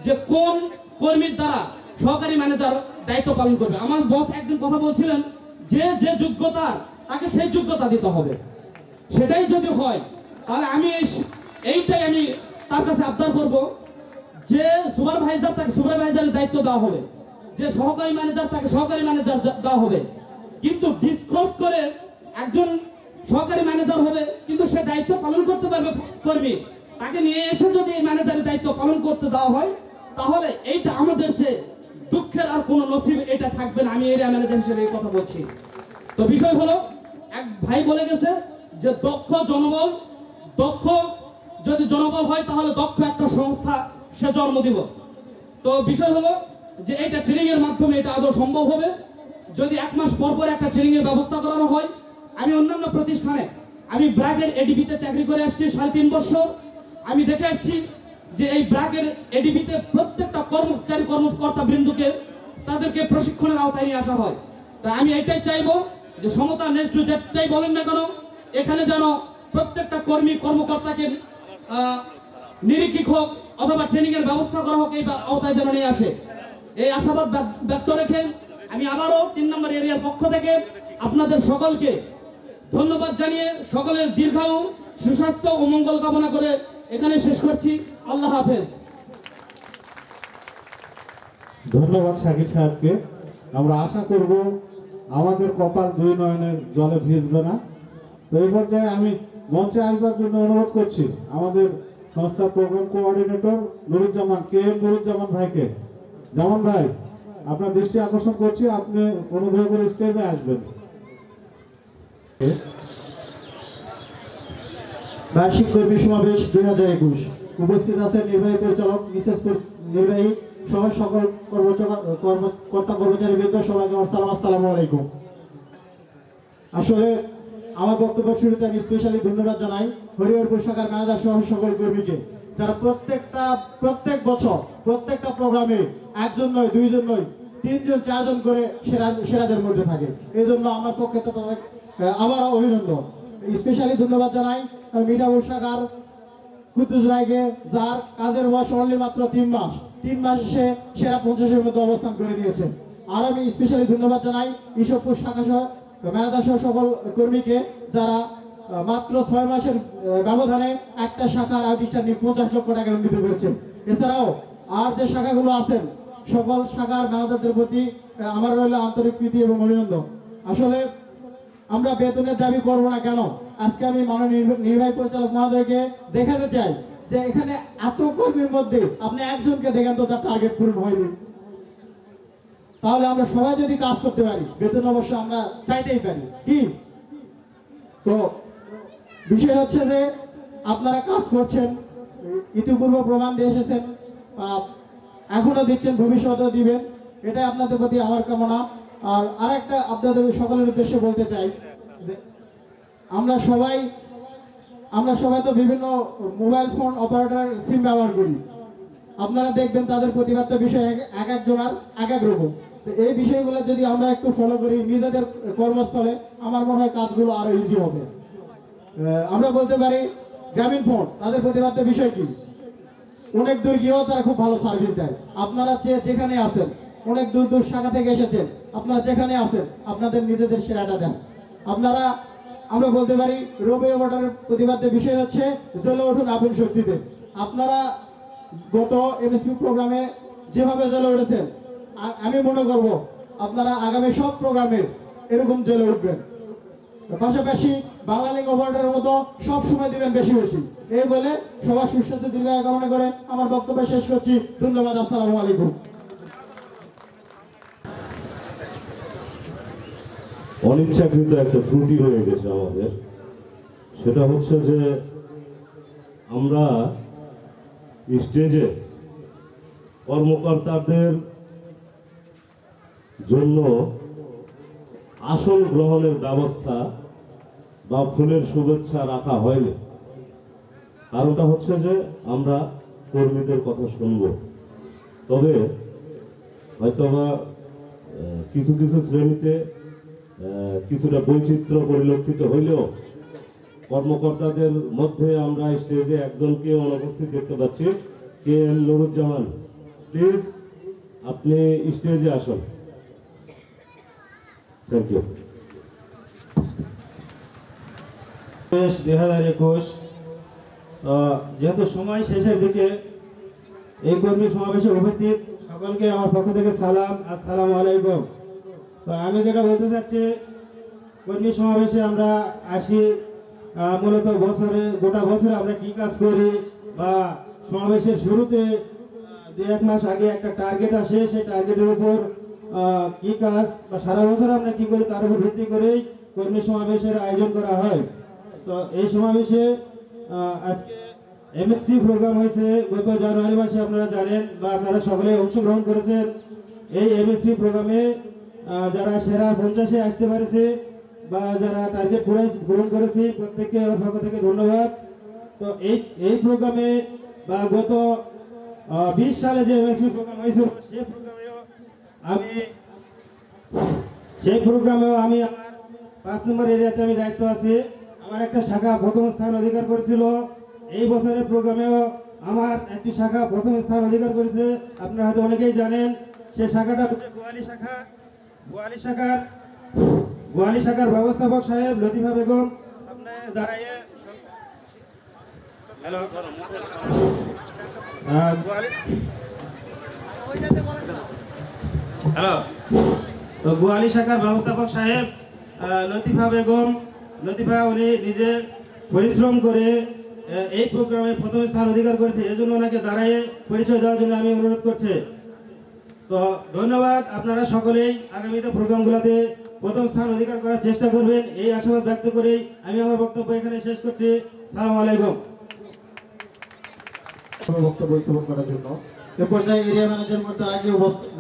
যে কোন কর্মীর দ্বারা সহকারী ম্যানেজার দায়িত্ব পালন করবে। আমার বস একদিন কথা বলছিলেন যে যে যোগ্যতা তাকে সেই যোগ্যতা দিতে হবে। সেটাই যদি হয় তাহলে আমি এইটাই আমি তার কাছে আবদার করব যে সুপারভাইজার তাকে সুপারভাইজারের দায়িত্ব দেওয়া হবে, যে সহকারী ম্যানেজার তাকে সহকারী ম্যানেজার দেওয়া হবে। কিন্তু ডিসক্রস করে একজন সহকারী ম্যানেজার হবে, কিন্তু সে দায়িত্ব পালন করতে পারবে কর্মী, তাকে নিয়ে এসে যদি এই ম্যানেজারের দায়িত্ব পালন করতে দেওয়া হয়, তাহলে এইটা আমাদের যে দুঃখের আর কোনো নসিব এটা থাকবে না। আমি এরিয়া ম্যানেজার হিসেবে এই কথা বলছি। তো বিষয় হলো, এক ভাই বলে গেছে যে দক্ষ জনবল, দক্ষ যদি জনবল হয় তাহলে দক্ষ একটা সংস্থা সে জন্ম দিব। তো বিষয় হলো যে এটা ট্রেনিং এর মাধ্যমে এটা আদৌ সম্ভব হবে যদি 1 মাস পর পর একটা ট্রেনিং এর ব্যবস্থা করানো হয়। আমি অন্যান্য প্রতিষ্ঠানে, আমি ব্র্যাকের এডিবিতে চাকরি করে আসছি 3.5 বছর। আমি দেখে আসছি যে এই ব্র্যাকের এডিবিতে প্রত্যেকটা কর্মচারী কর্মকর্তা বৃন্দকে তাদেরকে প্রশিক্ষণের আওতায় নিয়ে আসা হয়। তা আমি এটাই চাইবো যে সমতা নেক্সট যেটাই বলেন না কেন, এখানে যেন প্রত্যেকটা কর্মী কর্মকর্তাকে নিরীক্ষিক হোক অথবা ট্রেনিং এর ব্যবস্থা করা হোক, এই আওতায় যেন নিয়ে আসে, এই আশাবাদ ব্যক্ত রেখে আমি আবারও 3 নম্বর এরিয়ার পক্ষ থেকে আপনাদের সকলকে ধন্যবাদ জানিয়ে সকলের দীর্ঘায়ু, সুস্বাস্থ্য ও মঙ্গল কামনা করে এখানে শেষ করছি। আল্লাহ হাফেজ। ধন্যবাদ শাকিল সাহেবকে। আমরা আশা করব আমাদের কপাল 2 নয়নের জলে ভিজবে না। তো এই পর্যায়ে আমি মঞ্চে আসবার জন্য অনুরোধ করছি আমাদের সংস্থার প্রোগ্রাম কোঅর্ডিনেটর নুরুজ্জামান নুরুজ্জামান ভাইকে। জামান ভাই, আপনার দৃষ্টি আকর্ষণ করছি, আপনি অনুগ্রহ করে স্টেজে আসবেন। বার্ষিক কর্মী সমাবেশ 2021 উপস্থিত আছেন নির্বাহী পরিচালক, নির্বাহী সহ সকল কর্তা কর্মচারী বৃন্দ, সবাইকে আসসালামু আলাইকুম। আসলে আমার বক্তব্য শুরুতে আমি স্পেশালি ধন্যবাদ জানাই হরিহরপুর শাখার ম্যানেজার সহ সকল কর্মীকে, যারা প্রত্যেক বছর প্রত্যেকটা প্রোগ্রামে 1 জন নয়, 2 জন নয়, 3 জন 4 জন করে সেরাদের মধ্যে থাকে। এই জন্য আমার পক্ষে তো আবারও অভিনন্দন। স্পেশালি ধন্যবাদ জানাই মিঠাপুর শাখার কুদ্দুস ভাইকে, যার কাজের বয়স অনলি মাত্র 3 মাস। 3 মাস সে সেরা 50-এর মধ্যে অবস্থান করে নিয়েছে। আর আমি স্পেশালি ধন্যবাদ জানাই ঈশ্বরপুর শাখা সহ ম্যানেজার সহ সকল কর্মীকে, যারা মাত্র 6 মাসের ব্যবধানে একটা শাখার আউটস্টার নিয়ে 50 লক্ষ টাকা উন্নীত করেছেন। এছাড়াও আর যে শাখাগুলো আছেন সকল শাখার ম্যানেজারদের প্রতি আমার রইল আন্তরিক প্রীতি এবং অভিনন্দন। আসলে আমরা বেতনের দাবি করব না কেন, আজকে আমি মাননীয় নির্বাহী পরিচালক মহোদয়কে দেখাতে চাই যে এখানে এত কর্মীর মধ্যে আপনি একজনকে দেখেন তো তার টার্গেট পূরণ হয়নি। তাহলে আমরা সবাই যদি কাজ করতে পারি, বেতন অবশ্য আমরা চাইতেই পারি কি। তো বিষয় হচ্ছে যে আপনারা কাজ করছেন, ইতিপূর্বে প্রমাণ দিয়ে এসেছেন, এখনো দিচ্ছেন, ভবিষ্যতেও দিবেন, এটাই আপনাদের প্রতি আমার কামনা। আর আরেকটা আপনাদের সকলের উদ্দেশ্যে বলতে চাই যে আমরা সবাই তো বিভিন্ন মোবাইল ফোন অপারেটর সিম ব্যবহার করি। আপনারা দেখবেন তাদের প্রতিবাদটা বিষয় এক একজনের এক এক রকম। তো এই বিষয়গুলো যদি আমরা একটু ফলো করি নিজেদের কর্মস্থলে, আমার মনে হয় কাজগুলো আরো ইজি হবে। আমরা বলতে পারি গ্রামীণ ফোন, তাদের প্রতিবাদটা বিষয় কি, অনেক দূর গিয়েও তারা খুব ভালো সার্ভিস দেয়। আপনারা যেখানে আছেন, অনেক দূর দূর শাখা থেকে এসেছেন, আপনারা যেখানে আছেন আপনাদের নিজেদের সেরাটা দেন। আমরা বলতে পারি রবি ওয়াটারের প্রতিবাদের বিষয় হচ্ছে জ্বলে উঠুন আপন শক্তিতে। আপনারা গত এমএসপি প্রোগ্রামে যেভাবে জ্বলে উঠেছেন, আমি মনে করব আপনারা আগামী সব প্রোগ্রামে এরকম জ্বলে উঠবেন। পাশাপাশি বাংলালিঙ্ক ওয়াটারের মতো সব সময় দিবেন বেশি বেশি। এই বলে সবার সুস্বাস্থ্য দীর্ঘায়ু কামনা করে আমার বক্তব্য শেষ করছি। ধন্যবাদ। আসসালামু আলাইকুম। অনিচ্ছাকৃত একটা ত্রুটি হয়ে গেছে আমাদের, সেটা হচ্ছে যে আমরা স্টেজে কর্মকর্তাদের জন্য আসন গ্রহণের ব্যবস্থা বা ফুলের শুভেচ্ছা রাখা হয়নি। কারণটা হচ্ছে যে আমরা কর্মীদের কথা শুনব, তবে হয়তোবা কিছু কিছু শ্রেণীতে কিছুটা বৈচিত্র্য পরিলক্ষিত হইলেও কর্মকর্তাদের মধ্যে আমরা স্টেজে একজনকে অনুপস্থিত দেখতে পাচ্ছি, KM নুরুজ্জামান। প্লিজ আপনি স্টেজে আসুন। Thank you. 2021 যেহেতু সময় শেষের দিকে, এই কর্মী সমাবেশে উপস্থিত সকলকে আমার পক্ষ থেকে সালাম, আসসালামু আলাইকুম। তো আমি যেটা বলতে চাচ্ছি, কর্মী সমাবেশে আমরা আসি মূলত বছরে গোটা বছরে আমরা কি কাজ করি বা সমাবেশের শুরুতে 2-1 মাস আগে একটা টার্গেট আসে, সেই টার্গেটের উপর কি কাজ বা সারা বছর আমরা কি করি তার উপর ভিত্তি করেই কর্মী সমাবেশের আয়োজন করা হয়। তো এই সমাবেশে আজকে এমএসসি প্রোগ্রাম হয়েছে গত জানুয়ারি মাসে, আপনারা জানেন বা আপনারা সকলে অংশগ্রহণ করেছেন। এই এমএসসি প্রোগ্রামে যারা সেরা 50-এ আসতে পেরেছে বা যারা টার্গেট পূরণ করেছে প্রত্যেককে আমার পক্ষ থেকে ধন্যবাদ। তো এই প্রোগ্রামে বা গত 20 সালে যে এমএসসি প্রোগ্রাম হয়েছিল সেই প্রোগ্রামেও আমি আমার 5 নম্বর এরিয়াতে আমি দায়িত্ব আছি। আমার একটা শাখা প্রথম স্থান অধিকার করেছিল। এই বছরের প্রোগ্রামেও আমার একটি শাখা প্রথম স্থান অধিকার করেছে। আপনারা হয়তো অনেকেই জানেন সেই শাখাটা হচ্ছে গোয়ালি শাখার ব্যবস্থাপক সাহেব লতিফা বেগম। আপনার দাঁড়াইয়ে হ্যালো তো গোয়ালি শাখার ব্যবস্থাপক সাহেব লতিফা বেগম, লতিফা উনি নিজে পরিশ্রম করে এই প্রোগ্রামে প্রথম স্থান অধিকার করেছে। এজন্য ওনাকে দাঁড়াইয়ে পরিচয় দেওয়ার জন্য আমি অনুরোধ করছি। তো ধন্যবাদ। আপনারা সকলেই আগামীতে প্রোগ্রামগুলোতে প্রথম স্থান অধিকার করার চেষ্টা করবেন, এই আশাবাদ ব্যক্ত করেই আমি আমার বক্তব্য এখানে শেষ করছি। আসসালামু আলাইকুম। বক্তব্য স্থাপন করার জন্য এ পর্যায়ে এরিয়া ম্যানেজার মধ্যে আগে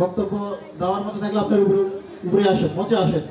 বক্তব্য দেওয়ার মতো থাকলে আপনার উপরে আসেন, মঞ্চে আসেন।